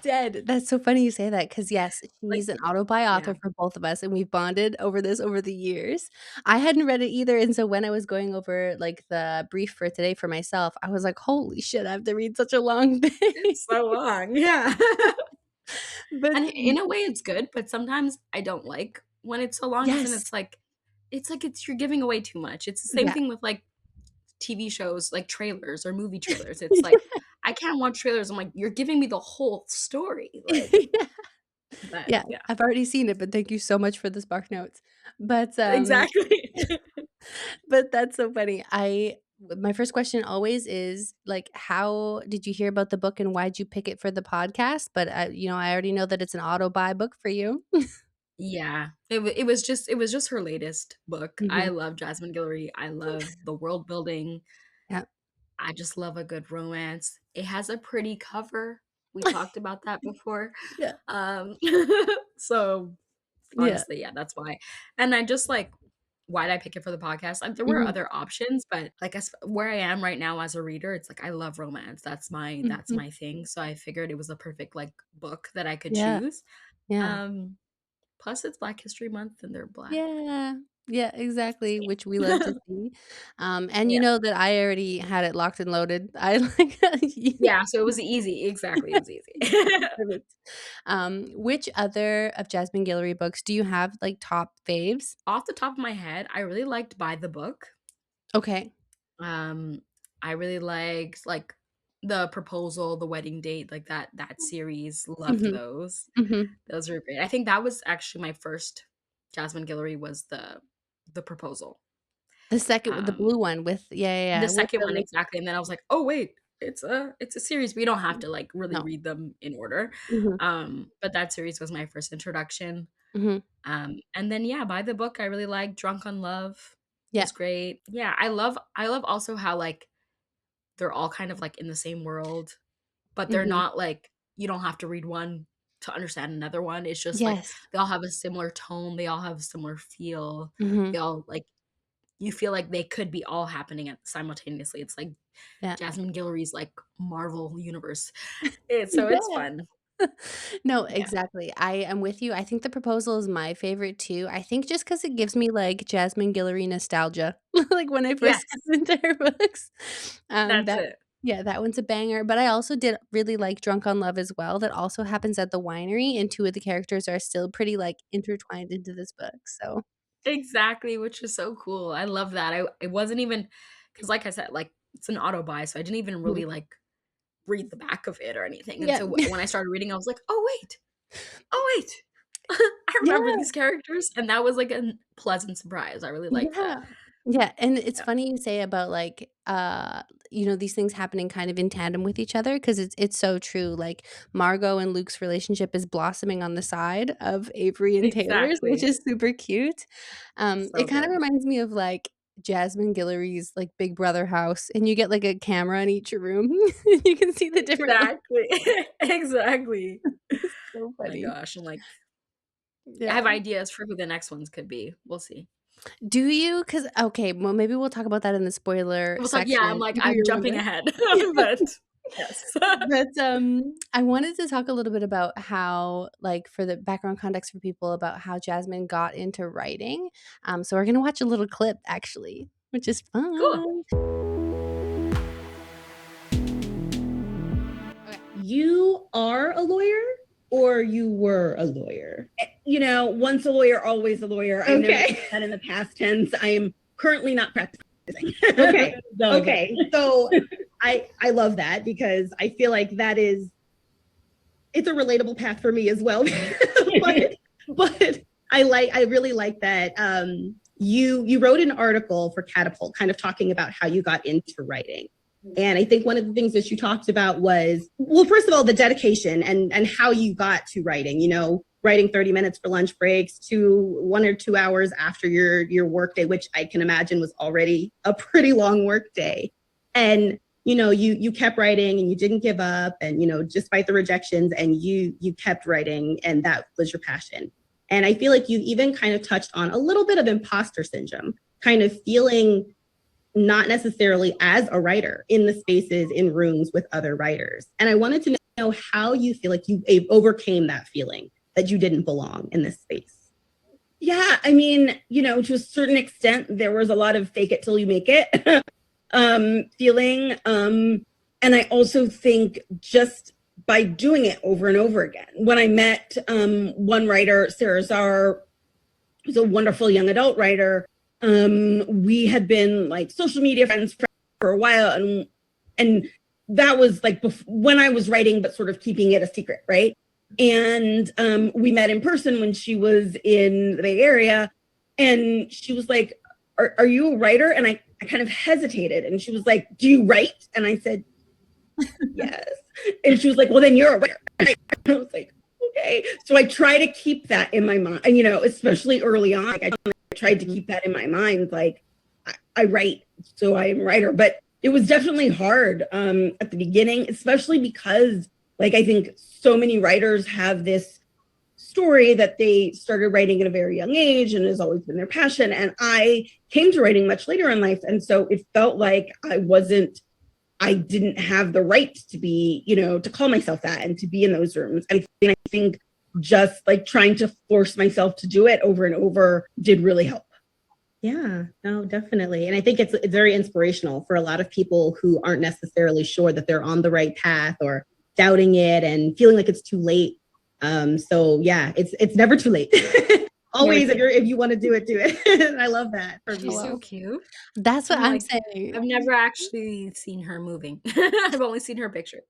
dead. That's so funny you say that because yes, Like, she's an auto-buy yeah, author for both of us, and we've bonded over this over the years. I hadn't read it either, and so when I was going over, like, the brief for today for myself, I was like, "Holy shit, I have to read such a long thing." it's so long, yeah. But And in a way, it's good, but sometimes I don't like when it's so long, because then yes. it's like it's you're giving away too much. It's the same Yeah. thing with, like, TV shows, like trailers or movie trailers. It's like, I can't watch trailers. I'm like, "You're giving me the whole story." Like, Yeah. but Yeah, yeah. I've already seen it, but thank you so much for the spark notes. But, Exactly. but that's so funny. My first question always is, like, how did you hear about the book and why'd you pick it for the podcast? But, I already know that it's an auto buy book for you. Yeah. It was just her latest book. I Mhm. love Jasmine Guillory. I love the world building. Yeah. I just love a good romance. It has a pretty cover. We talked about that before. Yeah. Um, so Yeah. honestly, yeah, that's why. And I just like, why did I pick it for the podcast? Like, there were Mhm. other options, but like as where I am right now as a reader, it's like I love romance. That's Mhm. my thing. So I figured it was a perfect like book that I could Yeah. choose. Yeah. Um, Plus it's Black History Month and they're black. Yeah. Yeah, exactly, See. which we love to see. And you Yeah. know that I already had it locked and loaded. I like Yeah, so it was easy. Exactly, it was easy. Perfect. Which other of Jasmine Guillory books do you have, like, top faves? Off the top of my head, I really liked By the Book. Okay. Um, I really liked, like, The Proposal, The Wedding Date, like, that series, loved Mhm. those. Mhm. Those were great. I think that was actually my first Jasmine Guillory was The Proposal. The second with the Um, blue one with the with second the, one, like exactly, and then I was like, "Oh, wait, it's a series." We don't have to, like, really no. read them in order. Mhm. But that series was my first introduction. Mhm. And then, yeah, By the Book, I really liked Drunk on Love Yeah. was great. Yeah, I love also how, like, they're all kind of, like, in the same world, but they're Mhm. not, like you don't have to read one to understand another one. It's just, like, Yes. they all have a similar tone, they all have a similar feel. Mhm. They all, like you feel like they could be all happening at simultaneously. It's like Yeah. Jasmine Guillory's, like, Marvel universe. It's Yeah. fun. No, Yeah. exactly. I am with you. I think The Proposal is my favorite too. I think just because it gives me, like, Jasmine Guillory nostalgia, like, when I first got Yes, into her books. that's That it. yeah, that one's a banger, but I also did really like Drunk on Love as well. That also happens at the winery, and 2 of the characters are still pretty, like, intertwined into this book, so Exactly, which is so cool. I love that. I it wasn't even because, like I said, like, it's an auto buy, so I didn't even mhm. really, like, read the back of it or anything, and Yeah. so when I started reading, I was like, "Oh, wait. Oh, wait. I remember Yeah. these characters," and that was, like, a pleasant surprise. I really liked that. Yeah. Yeah, and it's Yeah. funny you say about, like, these things happening kind of in tandem with each other because it's so true, like, Margot and Luke's relationship is blossoming on the side of Avery and Taylor's, which Exactly. is super cute. It So kinda good. reminds me of, like, Jasmine Guillory's, like, Big Brother house, and you get, like, a camera in each room. You can see the different Exactly. Exactly. it's so My funny. gosh, I'm like I have Yeah. ideas for who the next ones could be. We'll see. Do you? Because okay, well, maybe we'll talk about that in the spoiler We'll talk yeah, I'm section. like, Do I'm you jumping remember? ahead, but Yes. But, I wanted to talk a little bit about how, like, for the background context for people about how Jasmine got into writing. So we're gonna watch a little clip actually, which is Cool. fun. Okay. You are a lawyer or you were a lawyer? Once a lawyer, always a lawyer. I've never Okay. said that in the past tense. I am currently not practicing. Okay. Okay. So I love that because I feel like it's a relatable path for me as well. but I really like that you wrote an article for Catapult kind of talking about how you got into writing. And I think one of the things that you talked about was, well, first of all, the dedication and how you got to writing, writing 30 minutes for lunch breaks to 1 or 2 hours after your work day, which I can imagine was already a pretty long work day. And you kept writing and you didn't give up, and despite the rejections, and you kept writing, and that was your passion. And I feel like you even kind of touched on a little bit of imposter syndrome, kind of feeling not necessarily as a writer in the spaces, in rooms with other writers. And I wanted to know how you feel like you overcame that feeling that you didn't belong in this space. Yeah, I mean, to a certain extent, there was a lot of fake it till you make it feeling. And I also think just by doing it over and over again. When I met one writer, Sarah Czar, who's a wonderful young adult writer, we had been like social media friends for a while, and that was like when I was writing, but sort of keeping it a secret, right? And we met in person when she was in the Bay Area, and she was like, are you a writer? And I kind of hesitated, and she was like, do you write? And I said, yes. And she was like, well, then you're a writer. And I was like, okay. So I try to keep that in my mind, especially early on. Like, I tried to keep that in my mind. Like, I write, so I'm a writer. But it was definitely hard at the beginning, especially because, like, I think so many writers have this story that they started writing at a very young age and has always been their passion. And I came to writing much later in life. And so it felt like I didn't have the right to be, to call myself that and to be in those rooms. And I think just like trying to force myself to do it over and over did really help. Yeah, no, definitely. And I think it's very inspirational for a lot of people who aren't necessarily sure that they're on the right path or doubting it and feeling like it's too late. So yeah, it's never too late. Always, if you want to do it, do it. I love that. She's so cute. That's what I'm I'm like, saying. I've never actually seen her moving. I've only seen her picture.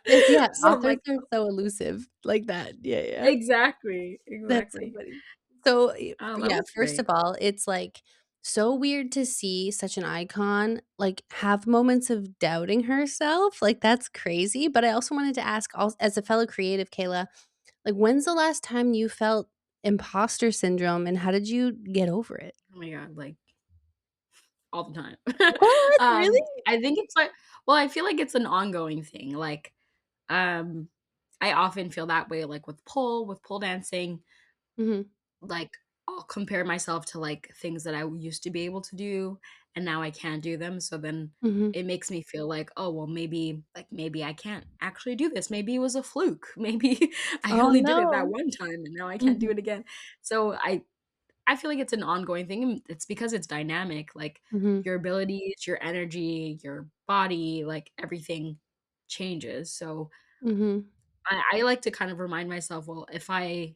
Yeah, So I'm authors like, are so elusive like that. Yeah, yeah. exactly, That's so exactly. funny. So, That yeah, was first great. of all, it's, like, so weird to see such an icon, like, have moments of doubting herself, like, that's crazy, but I also wanted to ask as a fellow creative, Kayla, like, when's the last time you felt imposter syndrome, and how did you get over it? Oh my god, like all the time. What? Really? I think it's like, well, I feel like it's an ongoing thing. Like, um, I often feel that way, like with pole dancing. Mhm, Like, I'll compare myself to, like, things that I used to be able to do, and now I can't do them, so then mhm. it makes me feel like, "Oh, well, maybe I can't actually do this. Maybe it was a fluke. Maybe I Oh, only did it that no. one time, and now I can't do Mhm, it again." So I feel like it's an ongoing thing, and it's because it's dynamic, like, mhm, your abilities, your energy, your body, like, everything changes, so mhm, I like to kind of remind myself, well, if I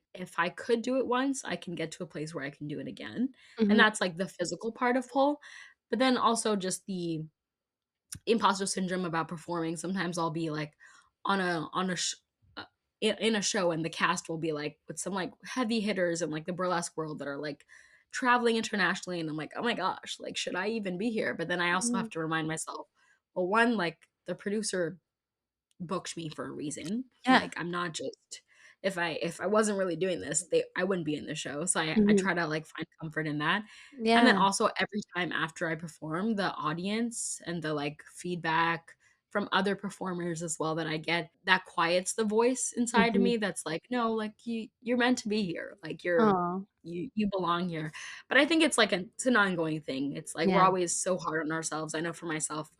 could do it once, I can get to a place where I can do it again. And mhm, that's like the physical part of pull. But then also just the imposter syndrome about performing. Sometimes I'll be like on a in a show, and the cast will be like with some like heavy hitters in like the burlesque world that are like traveling internationally, and I'm like, oh my gosh, like should I even be here? But then I also mhm. have to remind myself, well, one, like the producer booked me for a reason. Yeah. Like I'm not just, if I wasn't really doing this, I wouldn't be in the show. So I Mhm. try to like find comfort in that. And then Yeah. also every time after I perform, the audience and the like feedback from other performers as well that I get, that quiets the voice inside of Mhm. me that's like, no, like you're meant to be here. Like Aw. you belong here. But I think it's like it's an ongoing thing. It's like we're Yeah, always so hard on ourselves. I know for myself,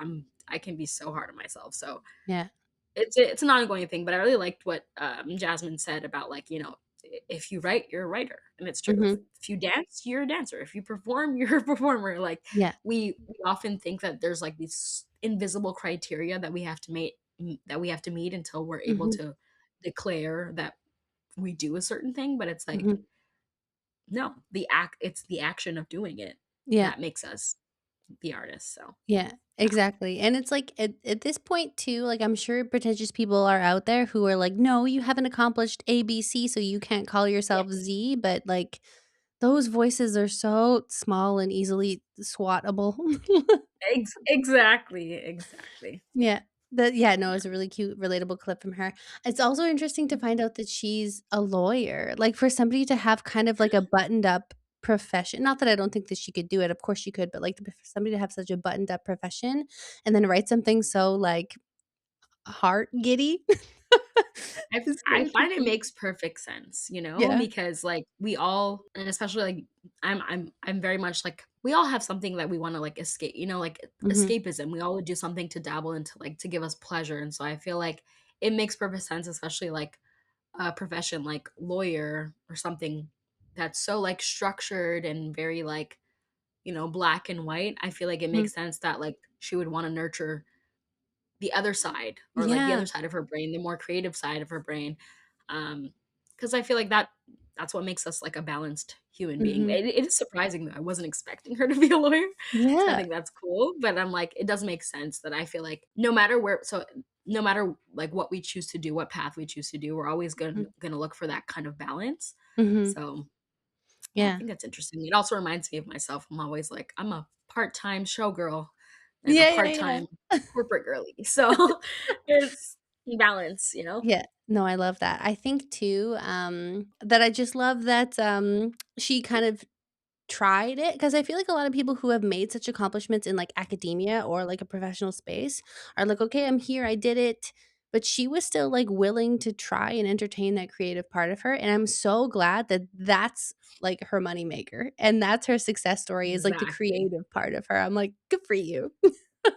I can be so hard on myself. So yeah. it's an ongoing thing, but I really liked what, Jasmine said about, like, if you write, you're a writer, and it's true. If Mhm. if you dance, you're a dancer. If you perform, you're a performer. Like, Yeah. we often think that there's, like, these invisible criteria that we have to meet until we're able Mhm. to declare that we do a certain thing, but it's like, Mhm. no, it's the action of doing it Yeah. that makes us the artist, so, Yeah, yeah. exactly, and it's like at this point too, like, I'm sure pretentious people are out there who are like, "No, you haven't accomplished ABC, so you can't call yourself Yes. Z," but, like, those voices are so small and easily swattable. Exactly, exactly. Yeah. Yeah, no, Yeah. it's a really cute, relatable clip from her. It's also interesting to find out that she's a lawyer. Like, for somebody to have kind of like a buttoned up profession, not that I don't think that she could do it, of course she could, but, like, for somebody to have such a buttoned up profession and then write something so, like, heart giddy is I really find it cool. makes perfect sense, Yeah. because, like, we all, and especially, like, I'm very much like, we all have something that we wanna, like, escape, like, Mhm, escapism. We all would do something to dabble into, like, to give us pleasure, and so I feel like it makes perfect sense, especially, like, a profession like lawyer or something that's so, like, structured and very, like, black and white. I feel like it mhm. makes sense that, like, she would wanna nurture the other side, or, like, the Yeah. other side of her brain, the more creative side of her brain, because I feel like that's what makes us, like, a balanced human being. Mhm. It is surprising that I wasn't expecting her to be a lawyer, so I Yeah. think that's cool, but I'm like, it does make sense that I feel like no matter, like, what we choose to do, what path we choose to do, we're always Mhm. gonna look for that kind of balance, Mhm. so, yeah, I Yeah. think that's interesting. It also reminds me of myself. I'm always like, I'm a part-time showgirl and a Yeah, yeah, part-time yeah. corporate girly. So it's balance, Yeah. No, I love that. I think too, that I just love that, she kind of tried it because I feel like a lot of people who have made such accomplishments in, like, academia or, like, a professional space are like, "Okay, I'm here, I did it," but she was still, like, willing to try and entertain that creative part of her, and I'm so glad that that's, like, her moneymaker, and that's her success story is, like, the Exactly. creative part of her. I'm like, "Good for you."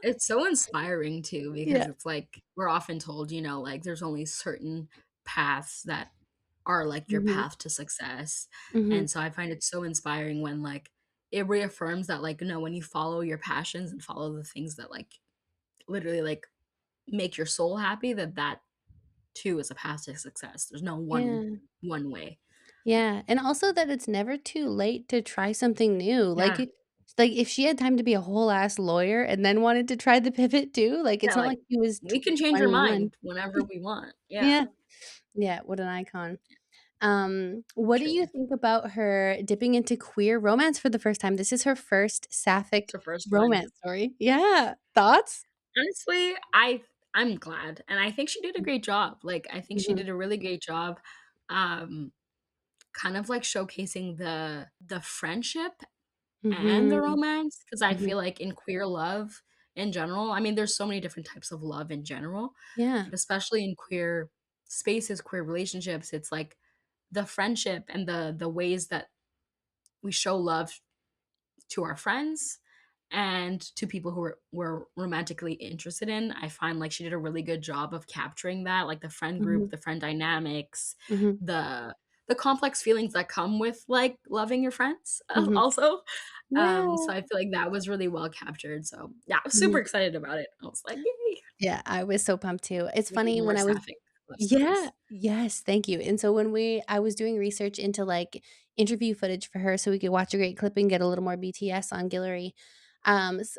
It's so inspiring too because Yeah. it's like we're often told, like there's only certain paths that are like your Mhm. path to success. Mhm. And so I find it so inspiring when like it reaffirms that like no, when you follow your passions and follow the things that like literally like make your soul happy, that too is a path to success. There's no Yeah. one way. Yeah, and also that it's never too late to try something new, Yeah. like, if she had time to be a whole ass lawyer and then wanted to try the pivot too, like, it's Yeah, not like like she was we can change our 21. mind whenever we want. Yeah. Yeah. Yeah, what an icon. What do you Truly. think about her dipping into queer romance for the first time? This is her first It's sapphic the first one. romance story. Yeah. Thoughts? Honestly, I'm glad, and I think she did a great job. Like, I think she Mhm. did a really great job, um, kind of, like, showcasing the friendship and the Mhm. romance. Because I Mhm. feel like in queer love in general, I mean, there's so many different types of love in general, Yeah. but especially in queer spaces, queer relationships, it's like the friendship and the ways that we show love to our friends and to people who we're romantically interested in. I find like she did a really good job of capturing that, like the friend group, Mhm. the friend dynamics, Mhm. the the complex feelings that come with like loving your friends Mhm. also. Yeah. So I feel like that was really well captured. So yeah, I was super Mhm. excited about it. I was like, yay, Yeah, I was so pumped too. It's we need funny more when I was sapphic love Yeah, stories. yes, thank you. And so when I was doing research into, like, interview footage for her so we could watch a great clip and get a little more BTS on Guillory,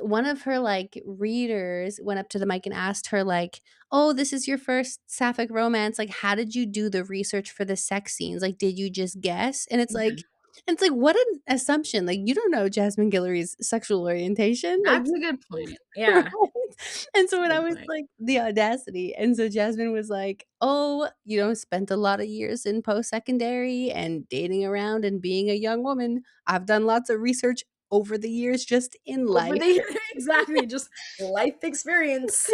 one of her, like, readers went up to the mic and asked her, like, "Oh, this is your first sapphic romance, like, how did you do the research for the sex scenes? Like, did you just guess?" Mhm. And it's like, what an assumption, like, you don't know Jasmine Guillory's sexual orientation, like, That's a good point. Yeah, right? And that's so a when I good was point. like the audacity, and so Jasmine was like, "Oh, spent a lot of years in post-secondary and dating around and being a young woman. I've done lots of research over the years just in Over life." the exactly, just life experience.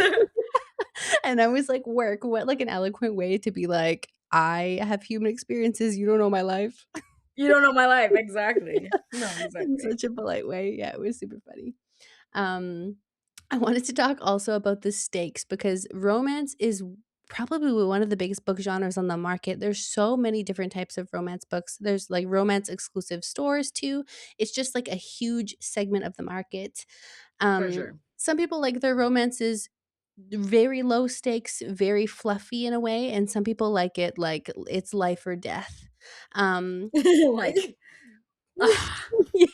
And I was like, "Work, what like an eloquent way to be like, I have human experiences, you don't know my life." You don't know my life, exactly. No, In exactly. such a polite way. Yeah, it was super funny. Um, I wanted to talk also about the stakes because romance is probably one of the biggest book genres on the market. There's so many different types of romance books. There's like romance exclusive stores too. It's just like a huge segment of the market. For sure. Some people like their romances very low stakes, very fluffy in a way, and some people like it like it's life or death. Um Like, ah, yeah.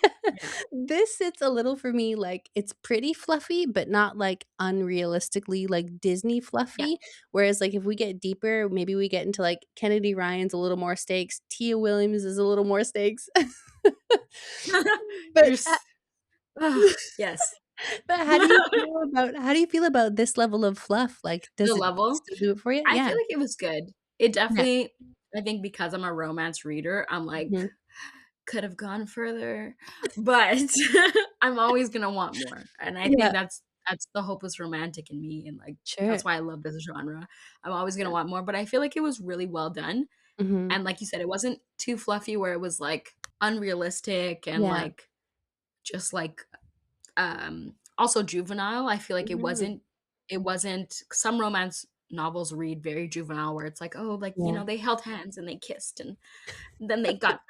yeah, This sits a little for me like it's pretty fluffy, but not like unrealistically like Disney yeah. fluffy. Whereas like if we get deeper, maybe we get into like Kennedy Ryan's a little more stakes, Tia Williams is a little more stakes. You're But s ah, yes. but how do you feel about this level of fluff? Like, The does it level? still do it for you? I Yeah. feel like it was good. It Yeah. definitely I think because I'm a romance reader, I'm like, Mhm. "Could have gone further," but I'm always gonna want more, and I think Yeah. that's the hopeless romantic in me, and, like, Sure. that's why I love this genre. I'm always gonna want more, but I feel like it was really well done, Mhm. and like you said, it wasn't too fluffy where it was, like, unrealistic and, Yeah. like, just, like, also juvenile. I feel like Mhm. it wasn't some romance novels read very juvenile where it's like, "Oh, like, you Yeah. know, they held hands and they kissed and then they got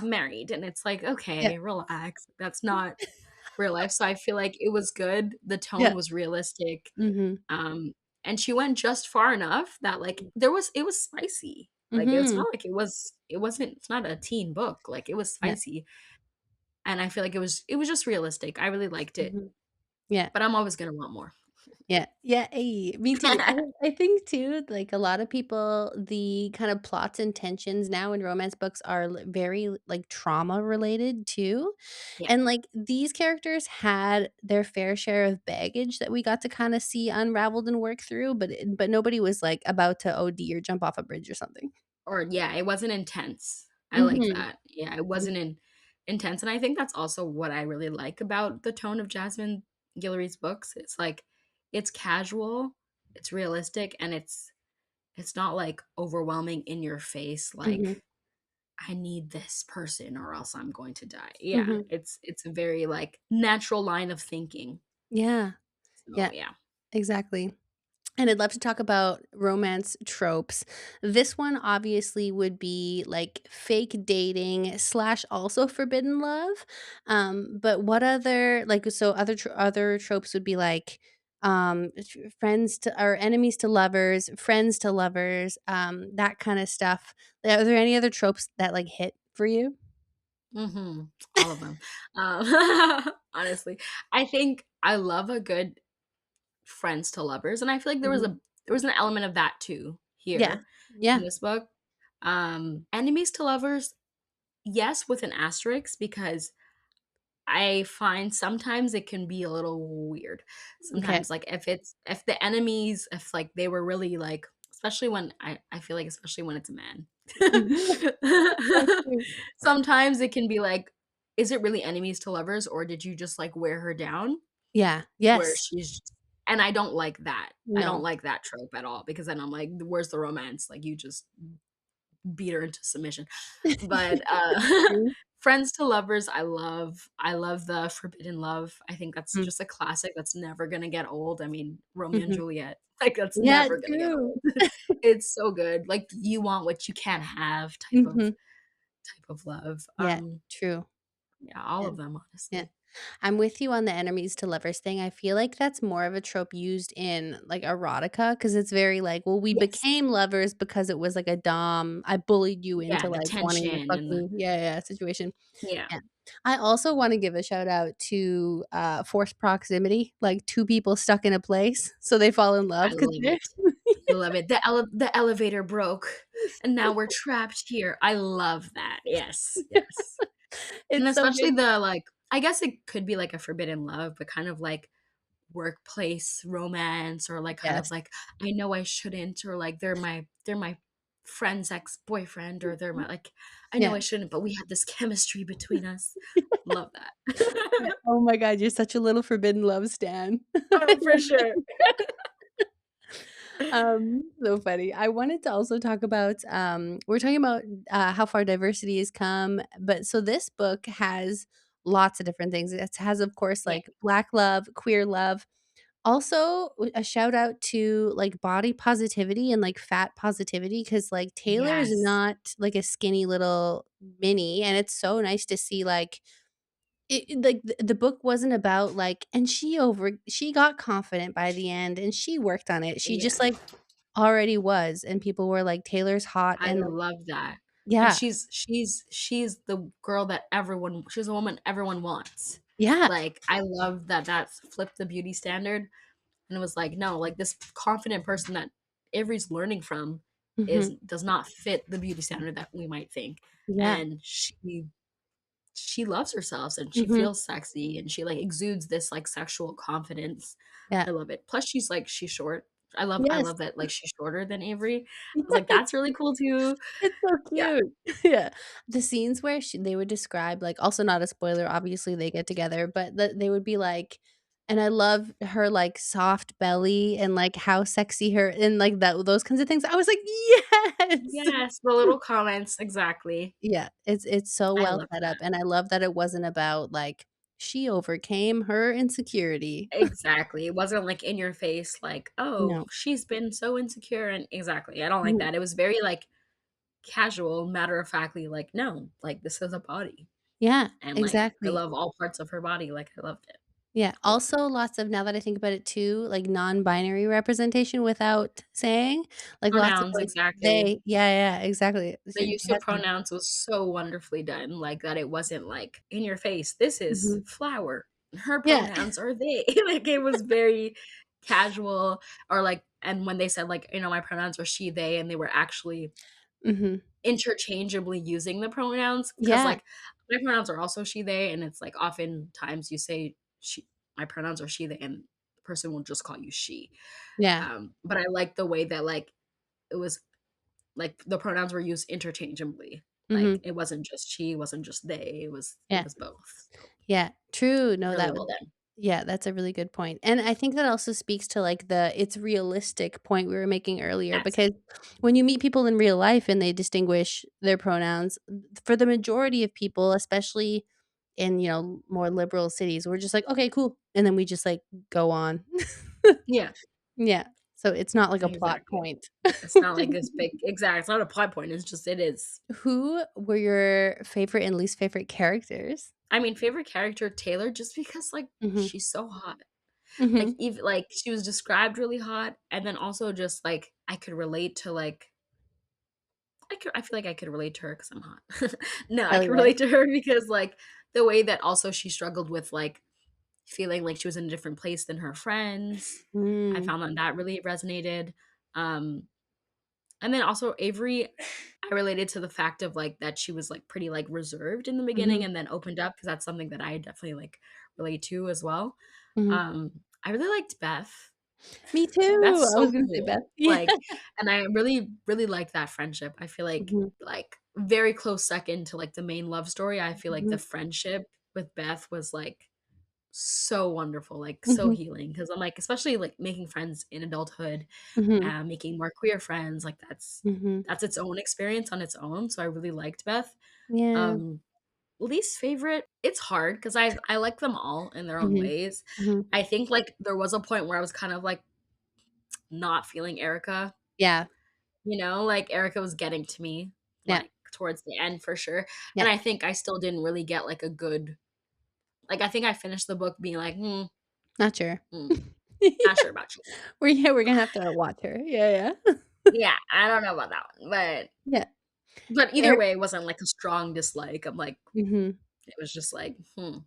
married," and it's like, Yeah. "Okay, relax." That's not real life, so I feel like it was good, the tone Yeah. was realistic, Mhm. um, and she went just far enough that, like, it was spicy. Like, it's Mhm. not like it wasn't it's not a teen book, like, it was Yeah. spicy, and I feel like it was just realistic. I really liked it, Mhm. Yeah. but I'm always gonna want more. Yeah. Yeah, me too. I think too, like, a lot of people, the kind of plots and tensions now in romance books are very, like, trauma related too, Yeah. and, like, these characters had their fair share of baggage that we got to kinda see unraveled and work through, but nobody was, like, about to OD or jump off a bridge or something. Or yeah, it wasn't intense. I like Mhm. that. Yeah, it wasn't intense, and I think that's also what I really like about the tone of Jasmine Guillory's books. It's like it's casual, it's realistic, and it's not, like, overwhelming in your face, Mhm. like, "I need this person or else I'm going to die." Yeah, Mhm. it's a very, like, natural line of thinking. Yeah. So, Yeah. yeah. Exactly. And I'd love to talk about romance tropes. This one obviously would be like fake dating slash also forbidden love. But what other like so other tropes would be like friends to or enemies to lovers, friends to lovers, that kind of stuff. Are there any other tropes that like hit for you? Mhm. All of them. Honestly, I think I love a good friends to lovers, and I feel like Mhm. there was an element of that too Yeah. here in Yeah. this book. Enemies to lovers, yes, with an asterisk because I find sometimes it can be a little weird. Okay. Sometimes, like, if the enemies if, like, they were really, like especially when I feel like especially when it's a man. Mhm. That's true. Sometimes it can be like, is it really enemies to lovers, or did you just, like, wear her down? Yeah. Where Yes. she's and I don't like that. I don't No. like that trope at all because then I'm like, "Where's the romance?" Like, you just beat her into submission. But, True. friends to lovers, I love the forbidden love. I think that's Mm. just a classic that's never gonna get old. I mean, Romeo and Mhm. Juliet, like, that's Yeah, never gonna get true. old. It's so good. Like, you want what you can't have Mhm. type of love. Yeah, true. Yeah, all Yeah, of them, yeah. honestly. I'm with you on the enemies to lovers thing. I feel like that's more of a trope used in, like, erotica because it's very like, "Well, we Yes. became lovers because it was, like, a dom I bullied you Yeah, into, the like, wanting to tension fuck and the me." Yeah, yeah, situation. yeah, Yeah. I also wanna give a shout out to, forced proximity, like, 2 people stuck in a place, so they fall in love I because love 'cause it. I love it. The elevator broke, and now we're trapped here. I love that. Yes, yes. And it's so especially good. the, like I guess it could be like a forbidden love, but kind of like workplace romance or like kind of Yes. like, I know I shouldn't, or like they're my friend's ex-boyfriend, or they're my like, I know Yeah. I shouldn't, but we had this chemistry between us. Love Yeah. that. Oh my god, you're such a little forbidden love stan. Oh, for sure. So funny. I wanted to also talk about, we're talking about, how far diversity has come, but so this book has lots of different things. It has, of course, Yeah. like Black love, queer love, Also, a shout out to, like, body positivity and, like, fat positivity, because like, Taylor is Yes. not, like, a skinny little mini, and it's so nice to see, like, like, the book wasn't about, like, and she got confident by the end, and she worked on it. She just, Yeah. like, already was, and people were like, "Taylor's hot," I and like love that. And yeah, she's the girl that everyone she's a woman everyone wants. yeah, Like, I love that that's flipped the beauty standard and it was like, no, like this confident person that Avery's learning from is mhm, does not fit the beauty standard that we might think. yeah, And she loves herself and she mhm, feels sexy and she like exudes this like sexual confidence. yeah, I love it. Plus she's short. I yes. love that like she's shorter than Avery. I was like, that's really cool too. It's so Yeah. cute. Yeah. The scenes where they would describe, like, also not a spoiler, obviously they get together, but they would be like, and I love her, like, soft belly and, like, how sexy her and, like, those kinds of things. I was like, "Yes!" Yes, the little comments, exactly. Yeah, it's so I well love set up, that. and I love that it wasn't about, like, she overcame her insecurity. Exactly. It wasn't like in your face, like, oh, No. she's been so insecure and exactly. I don't like Mhm. that. It was very like casual, matter of factly, like, no, like this is a body. Yeah, And like I exactly. love all parts of her body. Like I loved it. Yeah, I loved also it. lots of now that I think about it too, like, non-binary representation without saying, like, lots of, Pronouns, like, exactly. they yeah, exactly. The She use of Jasmine pronouns was so wonderfully done, like, that it wasn't, like, in your face, "This is mhm. flower, her Yeah. pronouns are they." Like, it was very casual or, like and when they said, like, "My pronouns are she, they," and they were actually Mhm. interchangeably using the pronouns, because Yeah, like, my pronouns are also she, they, and it's, like, oftentimes you say she my pronouns are she, they, and the person will just call you she. yeah. But I like the way that, like, it was like, the pronouns were used interchangeably. Like, Mhm. it wasn't just she, it wasn't just they, it Yeah. was both. So, Yeah. True, no, really well done. yeah, that's a really good point, and I think that also speaks to, like, it's realistic point we were making earlier, Yes. because when you meet people in real life and they distinguish their pronouns, for the majority of people, especially in, more liberal cities, we're just like, "Okay, cool," and then we just, like, go on. Yeah, Yeah, so it's not like a plot exactly. point. It's not like this big it's not a plot point, it's just it is. Who were your favorite and least favorite characters? I mean, favorite character, Taylor, just because, like, Mhm. she's so hot. Like, Mhm. even like, she was described really hot, and then also just, like, I could relate to, like I feel like I could relate to her because 'cause I'm hot. No, I Hell could yeah. relate to her because, like, the way that also she struggled with, like, feeling like she was in a different place than her friends. I Mm. found that really resonated. Um, and then also Avery, I related to the fact of, like, that she was, like, pretty, like, reserved in the beginning Mhm. and then opened up because that's something that I definitely, like, relate to as well. Mhm. I really liked Beth. Me too. Beth's I was so gonna say Beth. cool. Yeah. Like, and I really, really like that friendship. I feel Mhm. like, very close second to, like, the main love story. I feel like Mhm. the friendship with Beth was, like, so wonderful, like, so Mhm. healing. Because 'cause I'm, like, especially, like, making friends in adulthood, Mhm. making more queer friends, like, Mhm. that's its own experience on its own, so I really liked Beth. Yeah. Um, least favorite, it's hard because I like them all in their own Mhm. ways. Mhm. I think, like, there was a point where I was kind of, like, not feeling Erica, Yeah. like, Erica was getting to me, Yeah. like, towards the end for sure, Yeah. and I think I still didn't really get, like, a good I think I finished the book being like, "Hmm, Not sure. hmm, not sure about you." We're gonna have to watch her. Yeah, yeah. Yeah, I don't know about that one, Yeah. but either Er way, it wasn't, like, a strong dislike. I'm like Mhm. it was just like, "Hmm."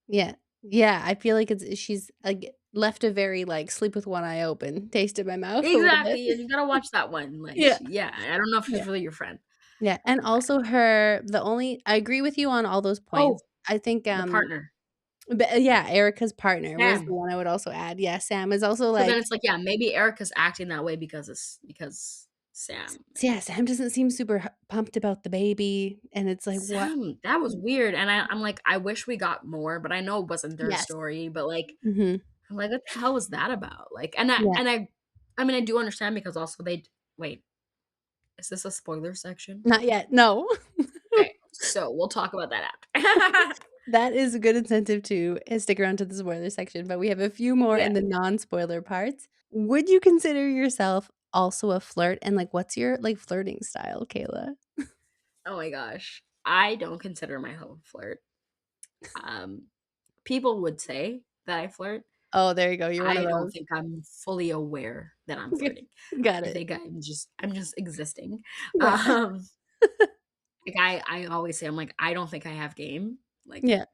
Yeah. Yeah, I feel like she's, like, left a very, like, sleep with one eye open taste in my mouth a little bit. Exactly, and you gotta watch that one, like, Yeah. I don't know if Yeah. she's really your friend. Yeah, and also I agree with you on all those Oh, points. I think, the partner, but yeah, Erica's partner was the Sam. one I would also add. Yeah, Sam is also, So then like it's like, yeah, maybe Erica's acting that way because Sam. yeah, Sam doesn't seem super pumped about the baby, and it's like, "What?" Sam, that was weird, and I'm like, I wish we got more, but I know it wasn't their Yes. story, but, like, Mhm. I'm like, "What the hell was that about?" Like, Yeah. I mean, I do understand because also wait, is this a spoiler section? Not yet, no. Okay, so we'll talk about that after. That is a good incentive to stick around to the spoiler section, but we have a few more Yeah. in the non-spoiler parts. Would you consider yourself also a flirt? And, like, what's your, like, flirting style, Kayla? Oh my gosh. I don't consider myself a flirt. Um, People would say that I flirt. Oh, there you go, you're one I of don't those. think I'm fully aware that I'm Okay, flirting. got I it. think I'm just existing. Yeah. Um, like I always say I'm like, I don't think I have game, like, Yeah.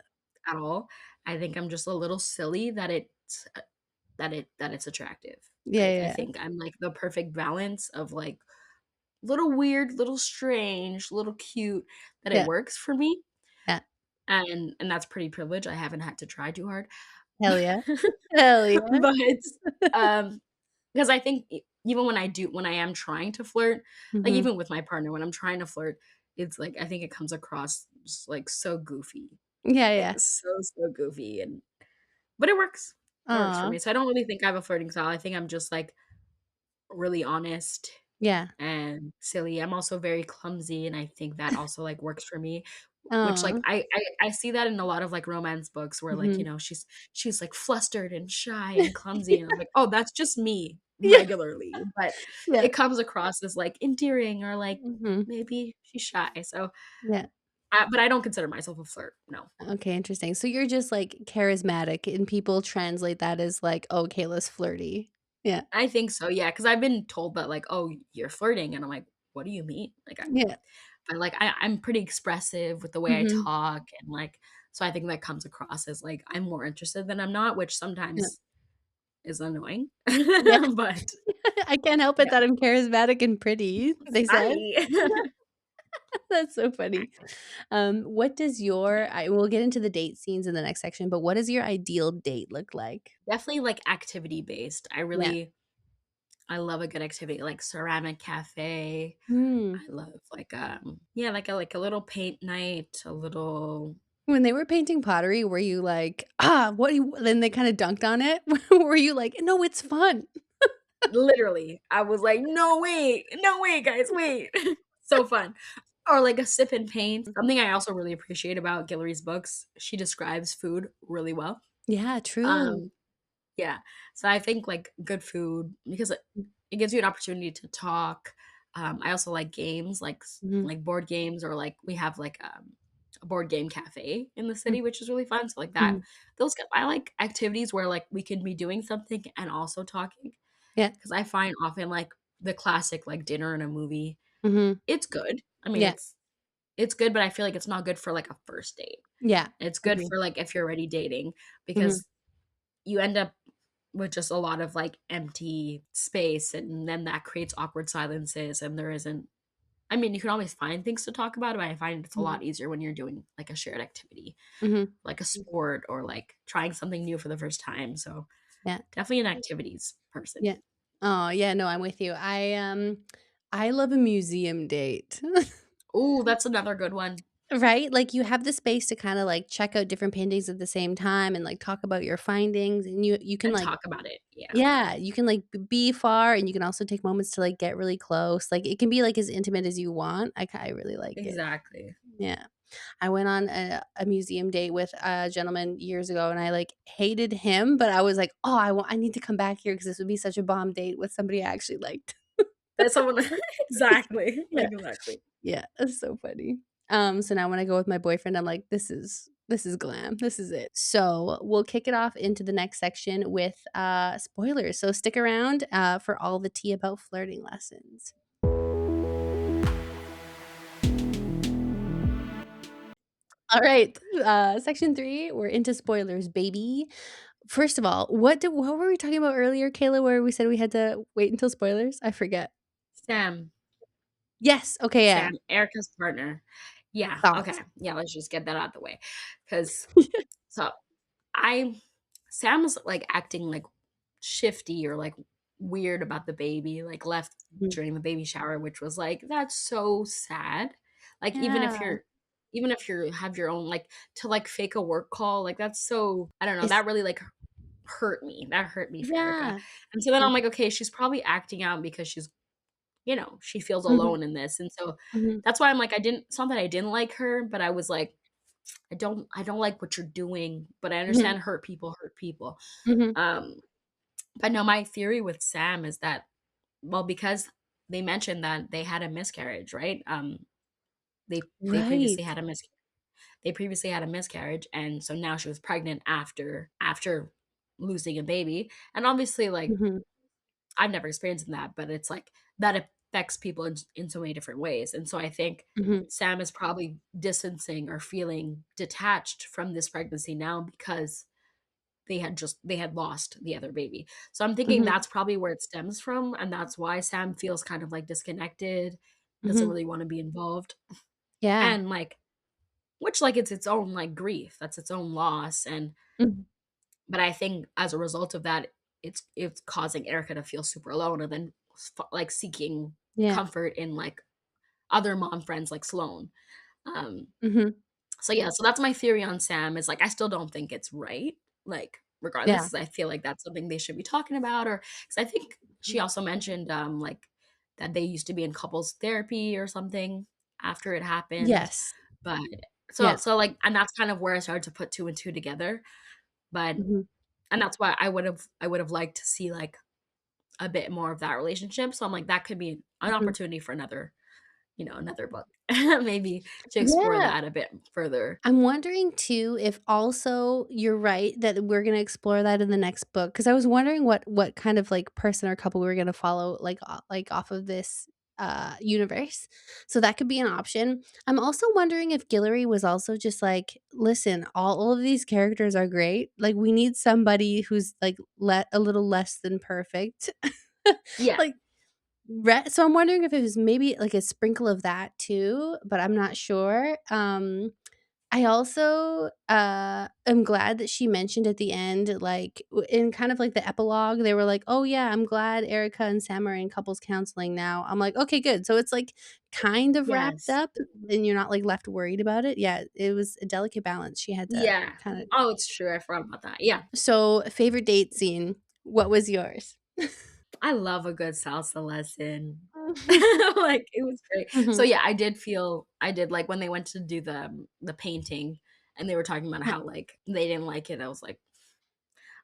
at all. I think I'm just a little silly that it's attractive. Yeah, Like, yeah, I yeah. think I'm like the perfect balance of like little weird, little strange, little cute that it Yeah, works for me. yeah. And that's pretty privilege. I haven't had to try too hard. Hell yeah. Hell yeah. But, um, because I think even when I am trying to flirt, like, Mhm. even with my partner, when I'm trying to flirt, it's like, I think it comes across just, like, so goofy. Yeah, Like, yeah. so, so goofy, and but it works. It works for Aw. me. So I don't really think I have a flirting style. I think I'm just, like, really honest Yeah. and silly. I'm also very clumsy, and I think that also, like, works for me, which, Aw. like, I see that in a lot of, like, romance books where, like, Mhm. she's, like, flustered and shy and clumsy, and I'm like, "Oh, that's just me Yeah, regularly," but yeah. it comes across as, like, endearing or, like, Mhm. maybe she's shy, so Yeah. but I don't consider myself a flirt, no. Okay, interesting. So you're just, like, charismatic, and people translate that as, like, "Oh, Kayla's flirty." Yeah. I think so, yeah, because 'cause I've been told that, like, "Oh, you're flirting," and I'm like, "What do you mean?" Like, Yeah. I'm pretty expressive with the way I Mhm. talk, and, like, so I think that comes across as, like, I'm more interested than I'm not, which Yeah. sometimes is annoying. Yeah. But I can't help it yeah. that I'm charismatic and pretty, they said. Sorry. That's so funny. What does your I we'll get into the date scenes in the next section, but what does your ideal date look like? Definitely, like, activity based. Yeah. I love a good activity, like ceramic cafe. Mm. I love, like, yeah, like a little paint night, a little When they were painting pottery, were you like, "Ah, what do you" then they kinda dunked on it? Were you like, "No, it's fun." literally, I was like, "No, wait. No, wait, guys, wait." So fun. Or like a sip and paint. Something I also really appreciate about Guillory's books, she describes food really well. Yeah, true. Um, yeah. So I think, like, good food because it gives you an opportunity to talk. I also like games, Mhm, like board games, or, like, we have, like, a board game cafe in the mm, city, which is really fun. So, like, that mhm. I like activities where, like, we can be doing something and also talking. Yeah, Because I find often, like, the classic, like, dinner and a movie, mhm. it's good. I mean, Yeah, it's good, but I feel like it's not good for, like, a first date. yeah. It's good Agree. for, like, if you're already dating Mhm, because you end up with just a lot of, like, empty space, and then that creates awkward silences, and there isn't I mean, you can always find things to talk about, but I find it's a mhm, lot easier when you're doing, like, a shared activity, mhm. like a sport or, like, trying something new for the first time, so Yeah, definitely an activities person. yeah. Oh, yeah, no, I'm with you. I love a museum date. Ooh, that's another good one. Right? Like, you have the space to kinda, like, check out different paintings at the same time and, like, talk about your findings, and you can, And like talk about it, yeah. yeah, you can, like, be far, and you can also take moments to, like, get really close. Like, it can be, like, as intimate as you want. I really like it. Exactly. Yeah. I went on a museum date with a gentleman years ago, and I, like, hated him, but I was like, "Oh, I need to come back here because this would be such a bomb date with somebody I actually liked." That's someone exactly, Yeah. exactly. Yeah, it's so funny. So now when I go with my boyfriend, I'm like, "This is glam. This is it." So, we'll kick it off into the next section with, spoilers, so stick around, for all the tea about flirting lessons. Alright, section 3, we're into spoilers, baby. First of all, what were we talking about earlier, Kayla, where we said we had to wait until spoilers? I forget. Sam Yes, okay, yeah. Erica's partner. Yeah, okay. Thoughts. Yeah, let's just get that out the way. Cause so I Sam was, like, acting, like, shifty or, like, weird about the baby, like, left Mhm. during the baby shower, which was, like, that's so sad. Like, Yeah. even if you have your own, like, to, like, fake a work call, like, that's so I don't know, It's that really, like, hurt me. That hurt me for Erica. yeah. And so then Mm, I'm like, "Okay, she's probably acting out because she feels mhm, alone in this." And so mhm. that's why I'm like, I didn't it's not that I didn't like her, but I was like, I don't like what you're doing, but I Mhm. understand hurt people. Mhm. Um, but no, my theory with Sam is that, well, because they mentioned that they had a miscarriage, right? They Right. previously had a miscarriage, and so now she was pregnant after losing a baby. And obviously, like, Mhm. I've never experienced that, but it's like that affects people in so many different ways. And so I think Mhm. Sam is probably distancing or feeling detached from this pregnancy now because they had lost the other baby. So I'm thinking Mhm. that's probably where it stems from, and that's why Sam feels kind of like disconnected, doesn't Mhm. really want to be involved. Yeah. And like, which, like, it's its own like grief, that's its own loss. And Mhm. but I think as a result of that, it's causing Erica to feel super alone, and then like seeking Yeah. comfort in like other mom friends like Sloane. Um, Mhm. so yeah, so that's my theory on Sam, is like I still don't think it's right, like regardless, Yeah. 'cause I feel like that's something they should be talking about, or because I think she Mhm. also mentioned like that they used to be in couples therapy or something after it happened. Yes. But Yeah. like, and that's kind of where I started to put two and two together. But Mhm. and that's why I would have liked to see like a bit more of that relationship. So I'm like, that could be an Mhm. opportunity for another book, maybe, to explore Yeah. that a bit further. I'm wondering too if also you're right that we're gonna explore that in the next book, because I was wondering what kind of, like, person or couple we were gonna follow, like, off of this, universe. So that could be an option. I'm also wondering if Guillory was also just like, "Listen, all of these characters are great, like, we need somebody who's, like, a little less than perfect." Yeah. Like, so I'm wondering if it was maybe, like, a sprinkle of that too, but I'm not sure. I also, am glad that she mentioned at the end, like, in kind of like the epilogue, they were like, "Oh, yeah, I'm glad Erica and Sam are in couples counseling now." I'm like, "Okay, good." So it's, like, kind of wrapped Yes. up and you're not, like, left worried about it. Yeah, it was a delicate balance she had to Yeah. kinda. Oh, it's true. I forgot about that. Yeah. So, favorite date scene, what was yours? I love a good salsa lesson. Mhm. Like, it was great. So, Mhm. yeah, I did like when they went to do the painting and they were talking about Yeah, how, like, they didn't like it. I was like,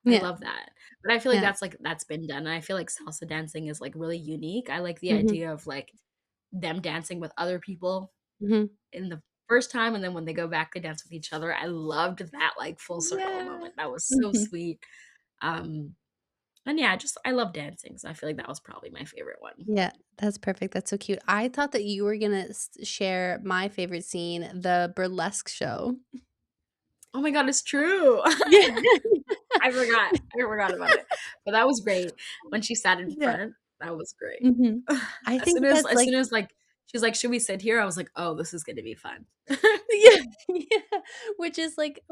I yeah, love that. But I feel like yeah. that's been done. And I feel like salsa dancing is, like, really unique. I like the Mhm, idea of, like, them dancing with other people mhm. in the first time, and then when they go back, they dance with each other. I loved that, like, full circle Yeah. moment. That was so Mhm. sweet. Um, and yeah, I love dancing, so I feel like that was probably my favorite one. Yeah, that's perfect, that's so cute. I thought that you were gonna share my favorite scene, the burlesque show. Oh my god, it's true. Yeah. I forgot about it. But that was great. When she sat in Yeah. front, that was great. Mhm. I As soon think as that's, as like. soon as, like, she's like, "Should we sit here?" I was like, "Oh, this is gonna be fun." Yeah, yeah, which is, like,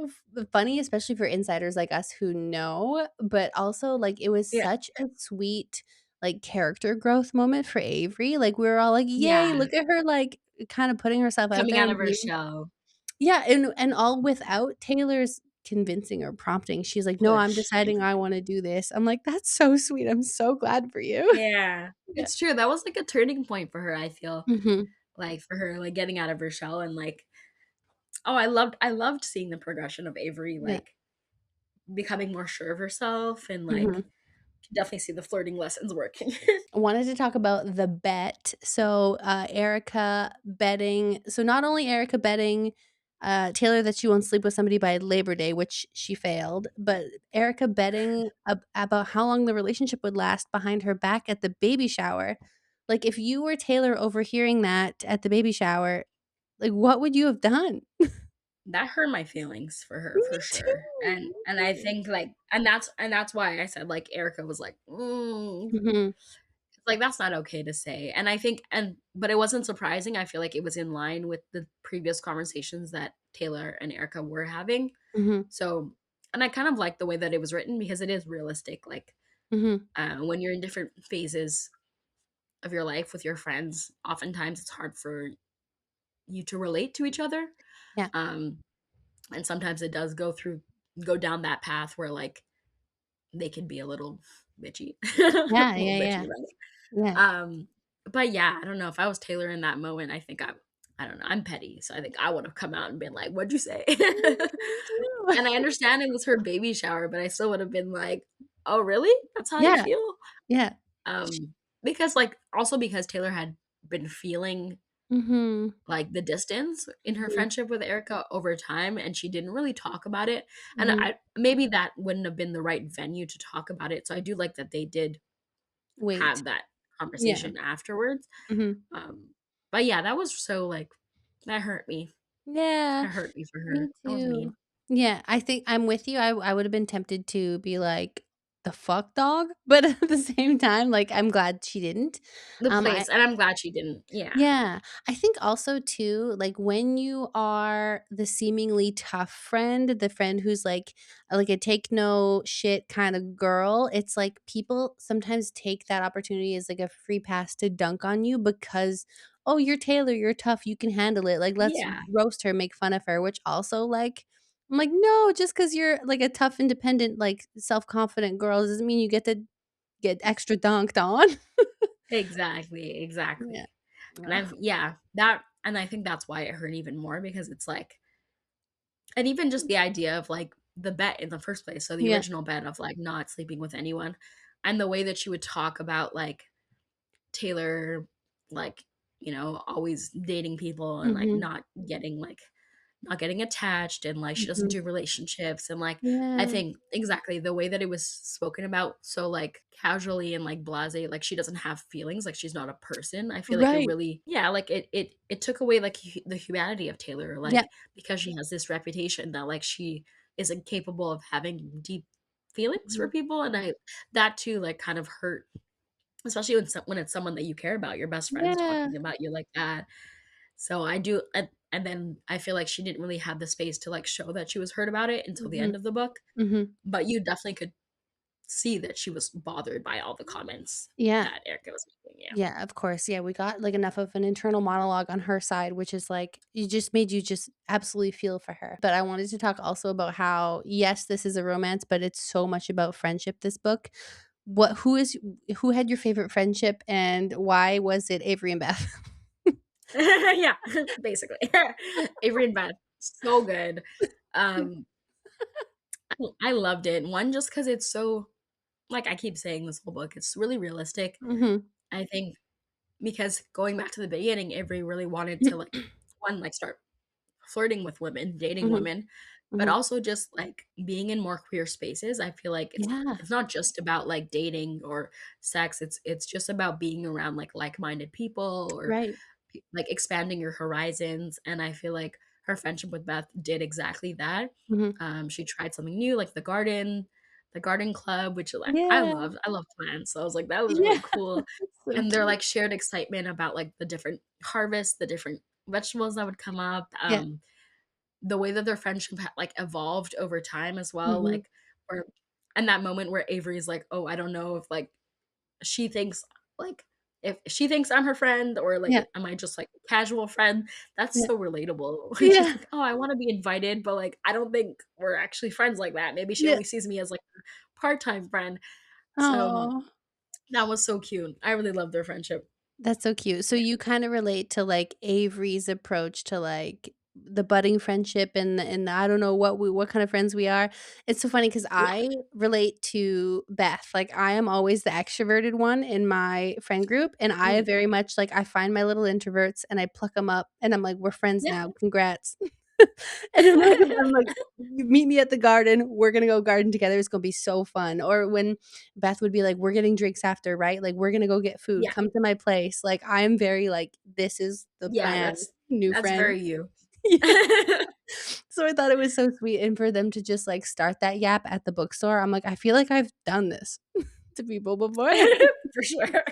funny, especially for insiders like us who know, but also, like, it was Yeah. such a sweet, like, character growth moment for Avery, like, we were all like, "Yay, Yeah. look at her," like, kinda putting herself out Coming there out and of her being. shell. Yeah, and all without Taylor's convincing or prompting. She's like, "No, I'm deciding Pushing. I wanna do this." I'm like, "That's so sweet, I'm so glad for you." Yeah. Yeah. It's true, that was, like, a turning point for her, I feel. Mhm. Like, for her, like, getting out of her shell, and, like, I loved seeing the progression of Avery, Yeah. like, becoming more sure of herself, and, like, Mhm. definitely see the flirting lessons working. Wanted to talk about the bet. So, Erica betting so not only Erica betting, Taylor that she won't sleep with somebody by Labor Day, which she failed, but Erica betting about how long the relationship would last behind her back at the baby shower. Like, if you were Taylor overhearing that at the baby shower, like, what would you have done? That hurt my feelings for her, Me for sure. too. And I think, like, and that's why I said, like, Erica was like, Mhm, like, that's not okay to say. And I think, and but it wasn't surprising. I feel like it was in line with the previous conversations that Taylor and Erica were having. mhm, So, and I kind of like the way that it was written because it is realistic. Like, mhm. when you're in different phases of your life with your friends, oftentimes it's hard for you to relate to each other. Yeah. Um, and sometimes it does go down that path where, like, they can be a little bitchy, a Yeah, little yeah, bitchy yeah. about it. Yeah. But yeah, I don't know, if I was Taylor in that moment, I think I don't know, I'm petty, so I think I would have come out and been like, "What'd you say?" Me too. And I understand it was her baby shower, but I still would have been like, "Oh, really? That's how you Yeah, feel?" yeah. Because, like, also because Taylor had been feeling, Mhm, like, the distance in her mhm, friendship with Erica over time, and she didn't really talk about it, and mhm. I maybe that wouldn't have been the right venue to talk about it, so I do like that they did Wait. have that Yeah. conversation afterwards, Mhm. um, but yeah, that was so, like, that hurt me. Yeah, That hurt me for her. me That was too. mean. Yeah, I think I'm with you. I would have been tempted to be like, "The fuck, dog?" But at the same time, like, I'm glad she didn't. The I place, and I'm glad she didn't. Yeah. Yeah, I think also too, like, when you are the seemingly tough friend, the friend who's like a take no shit kind of girl, it's like people sometimes take that opportunity as, like, a free pass to dunk on you because, "Oh, you're Taylor, you're tough, you can handle it, like, let's Yeah, roast her, make fun of her," which also, like I'm like, "No, just because 'cause you're, like, a tough, independent, like, self-confident girl doesn't mean you get to get extra dunked on." exactly, Yeah. exactly. And Ugh. I've yeah, that and I think that's why it hurt even more because it's like and even just the idea of, like, the bet in the first place, so the Yeah. original bet of, like, not sleeping with anyone, and the way that she would talk about, like, Taylor, like, always dating people and, like, Mhm. not getting attached and, like, she doesn't Mhm. do relationships and, like, I Yeah. think exactly the way that it was spoken about so, like, casually and, like, blasé, like, she doesn't have feelings, like, she's not a person. I feel like it Right. really yeah, like, it took away, like, the humanity of Taylor, Yeah. like, because she has this reputation that, like, she isn't capable of having deep feelings for Mhm. people, and I that too, like, kind of hurt, especially when it's someone that you care about, your best friends Yeah. talking about you like that. So I do and then I feel like she didn't really have the space to, like, show that she was hurt about it until the Mhm. end of the book, Mhm. but you definitely could see that she was bothered by all the comments Yeah. that Erica was making, yeah. Yeah, of course. Yeah, we got, like, enough of an internal monologue on her side, which is, like, it just made you just absolutely feel for her. But I wanted to talk also about how, yes, this is a romance, but it's so much about friendship, this book. Who had your favorite friendship, and why was it Avery and Beth? Yeah, basically. Avery and Beth, so good. Um, I loved it. One, just because it's so like I keep saying this whole book, it's really realistic. Mhm. I think because going back to the beginning, Avery really wanted to, like, one, like, start flirting with women, dating Mhm. women, but Mhm. also just, like, being in more queer spaces. I feel like Yeah. it's not just about, like, dating or sex, it's just about being around, like-minded people or, Right. like, expanding your horizons, and I feel like her friendship with Beth did exactly that. Mhm. She tried something new, like the garden club, which, like, Yeah. I love plants, so I was like, "That was Yeah. really cool." So And their, cute. like, shared excitement about, like, the different harvests, the different vegetables that would come up, Yeah. the way that their friendship like, evolved over time as well, Mhm. like, where and that moment where Avery's like, "Oh, I don't know if, like, she thinks, like if she thinks I'm her friend or, like, Yeah. am I just, like, a casual friend?" That's Yeah. so relatable. When she's Yeah. like, "Oh, I wanna be invited, but, like, I don't think we're actually friends like that. Maybe she Yeah. only sees me as, like, a part-time friend." So, Aw. that was so cute. I really love their friendship. That's so cute. So you kinda relate to, like, Avery's approach to, like, the budding friendship and I don't know what kind of friends we are. It's so funny because Yeah, I relate to Beth. Like, I am always the extroverted one in my friend group, and I mm, very much like, I find my little introverts, and I pluck them up, and I'm like, "We're friends yeah. now. Congrats." And I'm like, "You meet me at the garden. We're gonna go garden together. It's gonna be so fun." Or when Beth would be like, "We're getting drinks after, right? Like, we're gonna go get food. Yeah, Come to my place." Like, I'm very like, "This is the yeah, plan, new that's friend." very you. Yeah. So I thought it was so sweet, and for them to just, like, start that yap at the bookstore, I'm like, "I feel like I've done this to people before." For sure.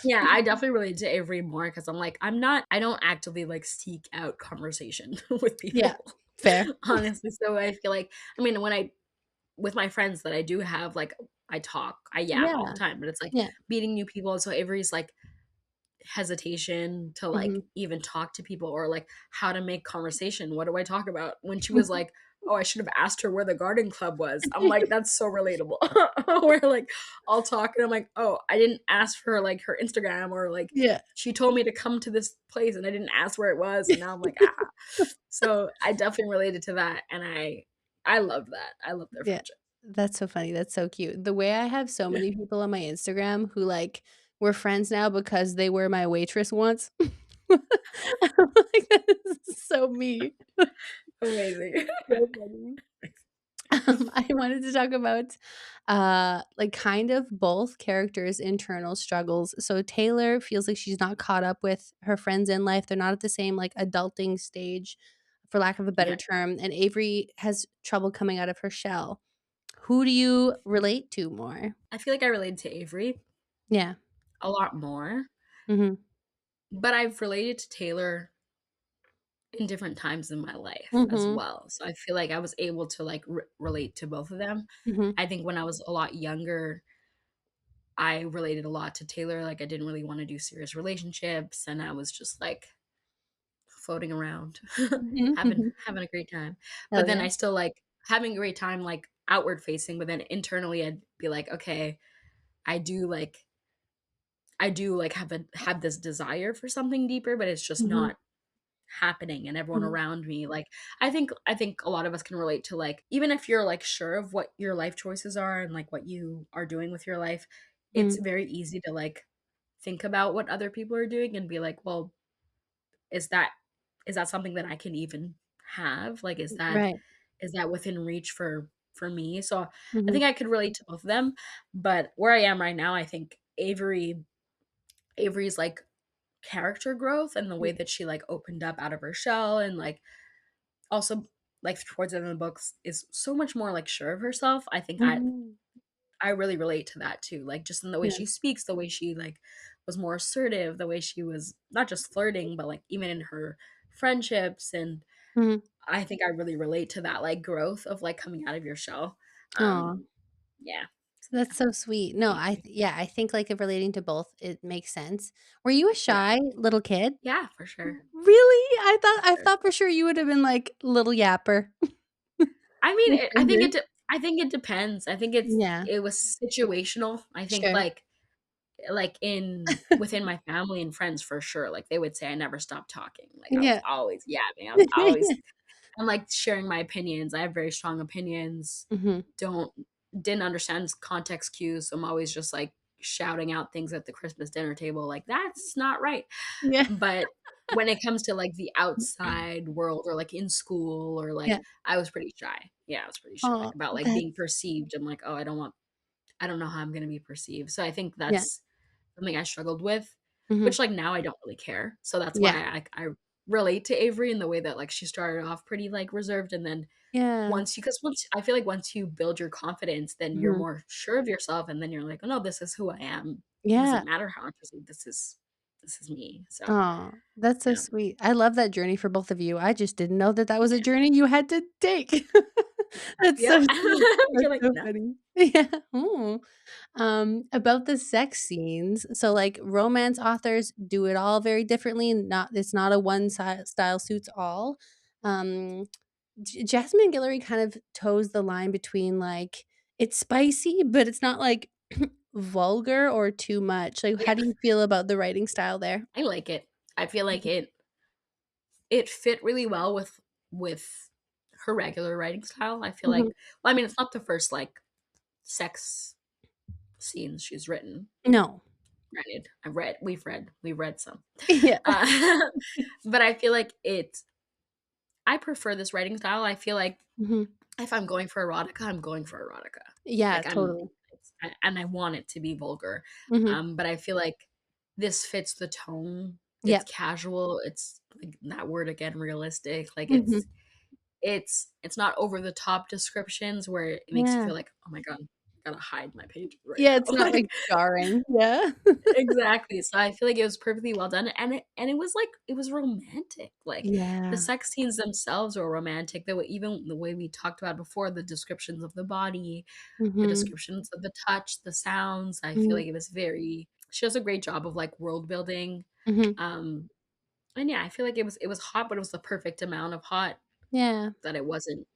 Yeah, I definitely relate to Avery more because 'cause I'm like, I don't actively, like, seek out conversation with Yeah. people, Fair. honestly, so I feel like I mean, when I with my friends that I do have, like, I talk, I yap all the Yeah. time, but it's, like, Yeah. meeting new people, and so Avery's, like, hesitation to, like, Mhm. even talk to people or, like, how to make conversation, what do I talk about? When she was like, oh, I should have asked her where the garden club was. I'm like, that's so relatable. We're like all talking. I'm like, oh, I didn't ask for like her Instagram, or like Yeah. she told me to come to this place and I didn't ask where it was. And now I'm like, ah. So I definitely related to that. And I love that. I love their Yeah. friendship. That's so funny, that's so cute. The way I have so many people on my Instagram who, like, we're friends now because they were my waitress once. I'm like, that is so me. Amazing. So funny. I wanted to talk about, like, kind of both characters' internal struggles. So Taylor feels like she's not caught up with her friends in life. They're not at the same, like, adulting stage, for lack of a better Yeah. term, and Avery has trouble coming out of her shell. Who do you relate to more? I feel like I related to Avery Yeah. a lot more, Mhm. but I've related to Taylor in different times in my life as Mhm. well. So I feel like I was able to like relate to both of them. Mhm. I think when I was a lot younger, I related a lot to Taylor. Like I didn't really want to do serious relationships, and I was just like floating around, Mhm. Mhm. having a great time. But Hell then yeah. I still like having a great time, like outward facing. But then internally, I'd be like, okay, I do like have this desire for something deeper, but it's just Mhm. not happening. And everyone Mhm. around me, like I think a lot of us can relate to, like, even if you're like sure of what your life choices are and like what you are doing with your life, it's Mhm. very easy to like think about what other people are doing and be like, well, is that is that something that I can even have? Like, Right. is that within reach for me? So I Mhm. think I could relate to both of them. But where I am right now, I think Avery's like character growth and the way that she like opened up out of her shell, and like also like towards the end of the books is so much more like sure of herself. I think Mhm. I really relate to that too. Like just in the way Yeah. she speaks, the way she like was more assertive, the way she was not just flirting, but like even in her friendships. And Mhm. I think I really relate to that like growth of like coming out of your shell. Aw, Yeah. So yeah. that's so sweet. No, Thank you. yeah, I think, like, if relating to both, it makes sense. Were you a Yeah. shy little kid? Yeah, for sure. Really? For I sure. thought for sure you would have been, like, little yapper. I mean, Just over. I think it depends. I think Yeah. it was situational. I think Sure. like in within my family and friends for sure. Like they would say I never stopped talking. Like I was Yeah. always yapping. I was always I'm like sharing my opinions. I have very strong opinions. Mhm. Don't didn't understand context cues. So I'm always just like shouting out things at the Christmas dinner table. Like that's not right. Yeah. But when it comes to like the outside world or like in school or like Yeah. I was pretty shy. Yeah, I was pretty shy Aw, about like being that's perceived. I'm like, oh, I don't know how I'm gonna be perceived. So I think yeah. that's something I struggled with, Mhm. which like now I don't really care. So that's Yeah. why I relate to Avery in the way that like she started off pretty like reserved, and then Yeah. once I feel like once you build your confidence, then you're Mhm. more sure of yourself, and then you're like, oh no, this is who I am. It Yeah. doesn't matter how I'm perceived. This is me. So Aw, that's so yeah. sweet. I love that journey for both of you. I just didn't know that that was a journey you had to take. That's so Yep. sweet. You're That's like, so no. funny. Yeah. Ooh. About the sex scenes, so, like, romance authors do it all very differently, not it's not a one style suits all. Um, Jasmine Guillory kind of toes the line between, like, it's spicy, but it's not, like, vulgar or too much. Like, how Yeah, do you feel about the writing style there? I like it. I feel like Mhm. it fit really well with her regular writing style. I feel Mhm. like, well, I mean, it's not the first like sex scenes she's written. No. Granted, we've read some, Yeah. uh, but I feel like I prefer this writing style. I feel like Mhm. if I'm going for erotica, I'm going for erotica. Yeah, Like totally. and I want it to be vulgar, Mhm. but I feel like this fits the tone. It's Yep. casual. It's like that word again, realistic. Like Mhm. it's not over the top descriptions where it makes you Yeah. feel like, oh my god, I gotta hide my pages right Yeah, it's now. not, Like like, jarring. Yeah. exactly. So I feel like it was perfectly well done, and it was like it was romantic. Like the Yeah. sex scenes themselves were romantic. The way even the way we talked about before, the descriptions of the body, the Mhm. descriptions of the touch, the sounds. I feel Mhm. like it was very. She does a great job of like world building. Mhm. Um, and yeah, I feel like it was hot, but it was the perfect amount of hot Yeah. that it wasn't.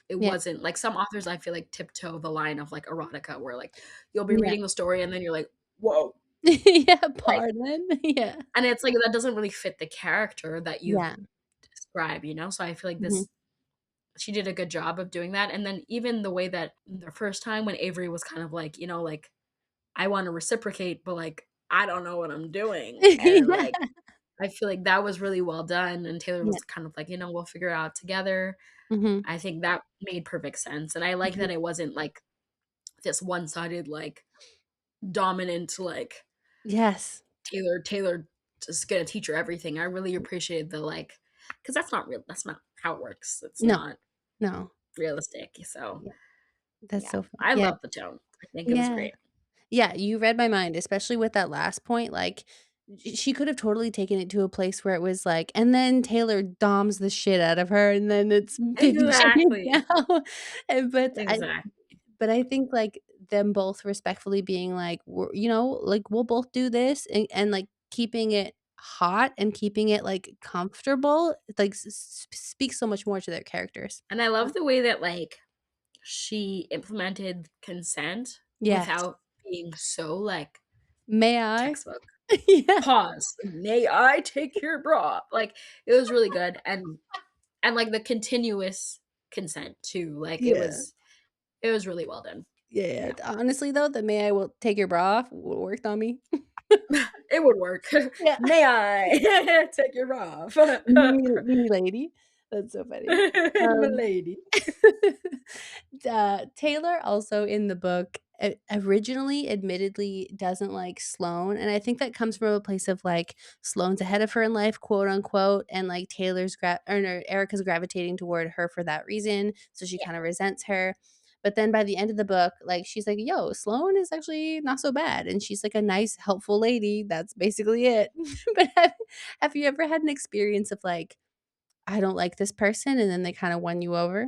it Yeah. wasn't like some authors I feel like tiptoe the line of like erotica where like you'll be Yeah. reading the story and then you're like, "Whoa." Yeah, Like, pardon? Yeah. and it's like that doesn't really fit the character that you Yeah. describe, you know? So I feel like Mhm. this she did a good job of doing that. And then even the way that the first time when Avery was kind of like, you know, like, I want to reciprocate, but like, I don't know what I'm doing. And Yeah. like, I feel like that was really well done. And Taylor Yeah. was kind of like, we'll figure it out together. Mhm. I think that made perfect sense. And I like Mhm. that it wasn't like this one sided, like, dominant, like, Yes. Taylor just gonna teach her everything. I really appreciated the like, because that's not real. That's not how it works. It's No. not No. realistic. So Yeah. That's yeah, so fun. I Yeah. love the tone. I think it was Yeah. great. Yeah, you read my mind, especially with that last point, like, she could have totally taken it to a place where it was like, and then Taylor doms the shit out of her, and then it's 50 shades Exactly. down, and Exactly. but I think, like, them both respectfully being like, "We're," like, "We'll both do this," and, like, keeping it hot and keeping it, like, comfortable, like, speaks so much more to their characters. And I love the way that like she implemented consent Yes. without being so like "May I?" textbook. Yeah. Pause. May I take your bra? Like it was really good. And like the continuous consent too. Like Yeah. it was really well done. Yeah, Yeah. honestly, though, the "May I will take your bra off" worked on me. It would work. Yeah. May I take your bra off? Me lady. That's so funny. Um, Milady. Taylor also in the book originally admittedly doesn't like Sloane, and I think that comes from a place of, like, Sloane's ahead of her in life, quote, unquote, and, like, or no, Erica's gravitating toward her for that reason, so she Yeah. kinda resents her. But then by the end of the book, like, she's like, "Yo, Sloane is actually not so bad, and she's, like, a nice, helpful lady." That's basically it. But have you ever had an experience of, like, "I don't like this person," and then they kinda won you over?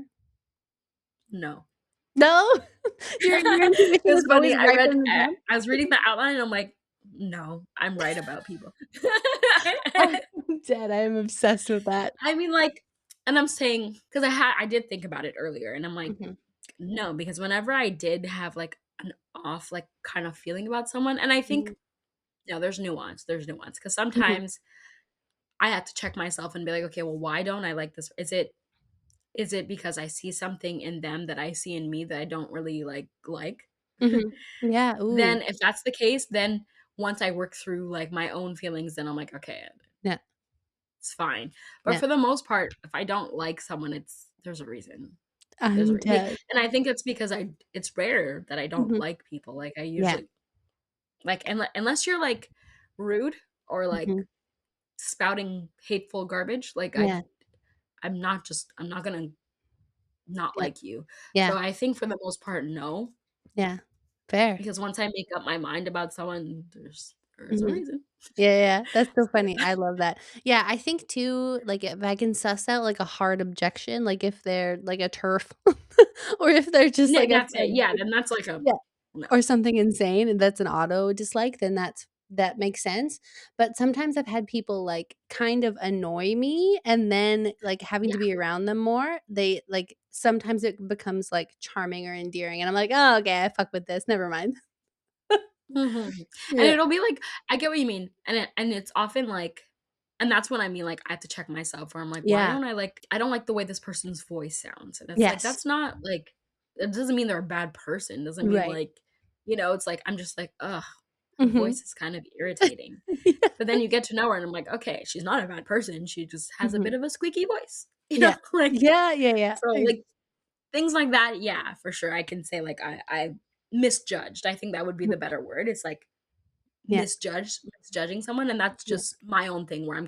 No. No? Your It intuition was was funny. always right from the jump? I was reading the outline and I'm like, "No, I'm right about people." I'm dead, I am obsessed with that. I mean, like and I'm saying 'cause I did think about it earlier and I'm like, Mhm, "No," because whenever I did have, like, an off, like, kind of feeling about someone and I think mhm, there's nuance, 'cause mhm, sometimes I have to check myself and be like, "Okay, well, why don't I like this? Is it because I see something in them that I see in me that I don't really like?" mhm. Yeah, ooh, Then if that's the case, then once I work through, like, my own feelings, then I'm like, "Okay, yeah, it's fine." But yeah, for the most part, if I don't like someone, it's there's a reason. There's a I'm reason, dead. and I think it's because it's rare that I don't Mhm, like people, like, I yeah, usually like, unless you're, like, rude or, like, mhm, spouting hateful garbage, like, yeah, I'm not gonna not yeah, like you. yeah, So I think for the most part, no, yeah, fair. because once I make up my mind about someone, there's a Mhm. reason. Yeah, yeah, that's so So funny, I love that. Yeah, I think too, like, if I can suss out, like, a hard objection, like, if they're, like, a turf or if they're just, yeah, like, that's it. Yeah, then that's like a yeah. no. Or something insane, and that's an auto dislike, then that makes sense, but sometimes I've had people, like, kind of annoy me, and then, like, having to Yeah. be around them more, they like, sometimes it becomes, like, charming or endearing, and I'm like, "Oh, okay, I fuck with this, never mind." Mhm. And Yeah. it'll be like I get what you mean, and it's often like and that's what I mean, like, I have to check myself where I'm like, "Why Yeah. don't I don't like the way this person's voice sounds." And it's like, Yes. that's not like it doesn't mean they're a bad person, doesn't mean Right. like it's like I'm just like, "Ugh, her Mhm. voice is kind of irritating." But then you get to know her and I'm like, "Okay, she's not a bad person, she just has a bit Mhm. of a squeaky voice." Yeah. Like, Yeah, yeah, yeah. so, like, things like that, yeah, for sure, I can say, like, I misjudged, I think that would be Mhm. the better word, it's like Yeah, misjudging someone, and that's yeah, just my own thing where I'm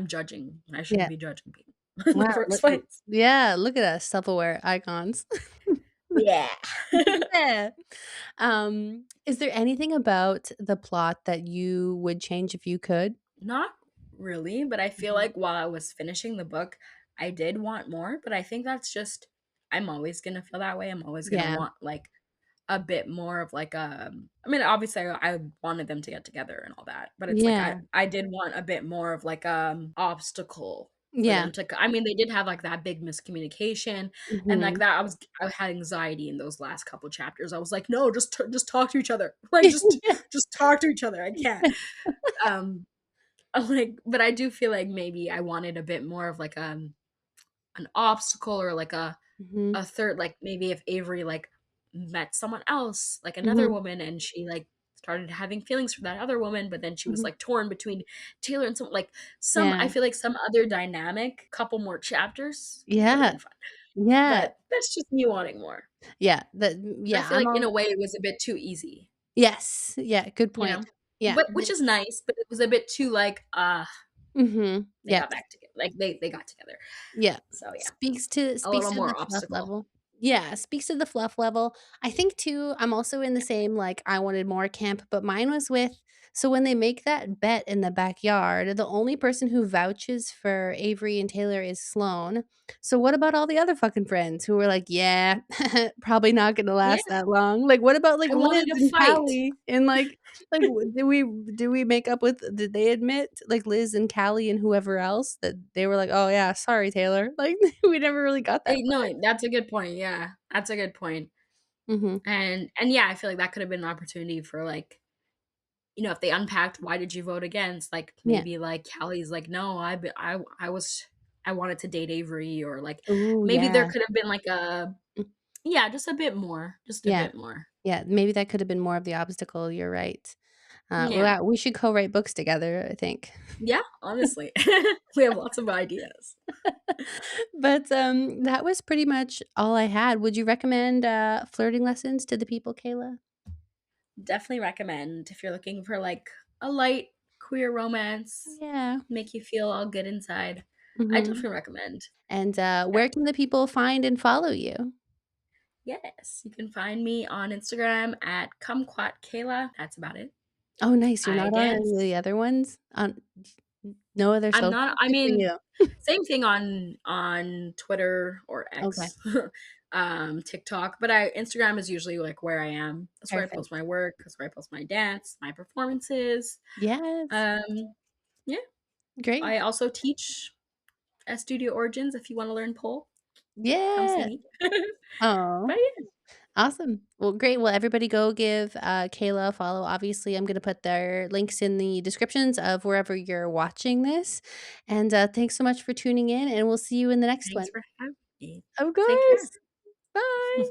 judging, I shouldn't yeah. be judging people in the Wow, first place. yeah, look at us, self-aware icons. Yeah. Yeah. Is there anything about the plot that you would change if you could? Not really, but I feel Mhm. like while I was finishing the book, I did want more, but I think that's just I'm always gonna feel that way, I'm always gonna Yeah. want, like, a bit more of, like, I mean, obviously, I wanted them to get together and all that, but it's like Yeah. I did want a bit more of, like, obstacle for Yeah. them to I mean, they did have, like, that big miscommunication, and, like, Mhm. that I had anxiety in those last couple chapters. I was like, "No, just talk to each other. Like, just talk to each other. I can't." Um, I'm like but I do feel like maybe I wanted a bit more of, like, an obstacle or, like, Mhm. a third like, maybe if Avery, like, met someone else, like another Mhm. woman, and she, like, started having feelings for that other woman, but then she was, Mhm. like, torn between Taylor and some Yeah. I feel like some other dynamic, couple more chapters would've Yeah. been fun. Yeah. But that's just me wanting more. Yeah. I Yeah, feel I'm like in all a way it was a bit too easy, yes. Yeah, good you point. know? Yeah. But which is nice, but it was a bit too, like, Mhm. they Yeah. got back together like, they got together. Yeah. So, yeah, a Speaks little to the more fluff obstacle. level. Yeah, speaks to the fluff level. I think too, I'm also in the same, like, I wanted more camp, but mine was with so when they make that bet in the backyard, the only person who vouches for Avery and Taylor is Sloane. So what about all the other fucking friends who were like, "Yeah, probably not gonna Yeah, last that long." Like, what about, like, I Liz wanted to and fight. Callie and, did we make up with did they admit, like, Liz and Callie and whoever else that they were like, "Oh, yeah, sorry, Taylor." Like, we never really got that far. No, that's a good point, yeah, that's a good point. Mhm. And yeah, I feel like that could have been an opportunity for, like, if they unpacked, "Why did you vote against?" Like, Yeah. maybe, like, Callie's like, "No, I wanted to date Avery," or, like, Ooh, maybe there yeah. could have been, like, a Mm, yeah, just a bit more, just a yeah. bit more. Yeah, maybe that could have been more of the obstacle, you're right. Yeah. Wow, we should co-write books together, I think. Yeah, honestly. We have lots of ideas. But, that was pretty much all I had. Would you recommend, flirting lessons to the people, Kayla? Definitely recommend if you're looking for, like, a light queer romance, Yeah. make you feel all good inside. I Mhm. definitely recommend. And, Yeah. where can the people find and follow you? Yes, you can find me on Instagram at kumquatkayla. That's about it. Oh, nice, you're I not on any dance. of the other ones? On no other I'm social? not I Good for mean, you. same thing on Twitter or Okay, X, TikTok, but I Instagram is usually, like, where I am. That's where I post perfect. my work, that's where I post my dance, my performances. Yes, Um, yeah, great. I also teach at Studio Origins if you wanna learn pole, come see Yeah. me. Oh. But yeah, Awesome. Well, great. Well, everybody go give Kayla a follow. Obviously, I'm going to put their links in the descriptions of wherever you're watching this. And thanks so much for tuning in, and we'll see you in the next one. thanks for having me. Of Take care. course. Bye.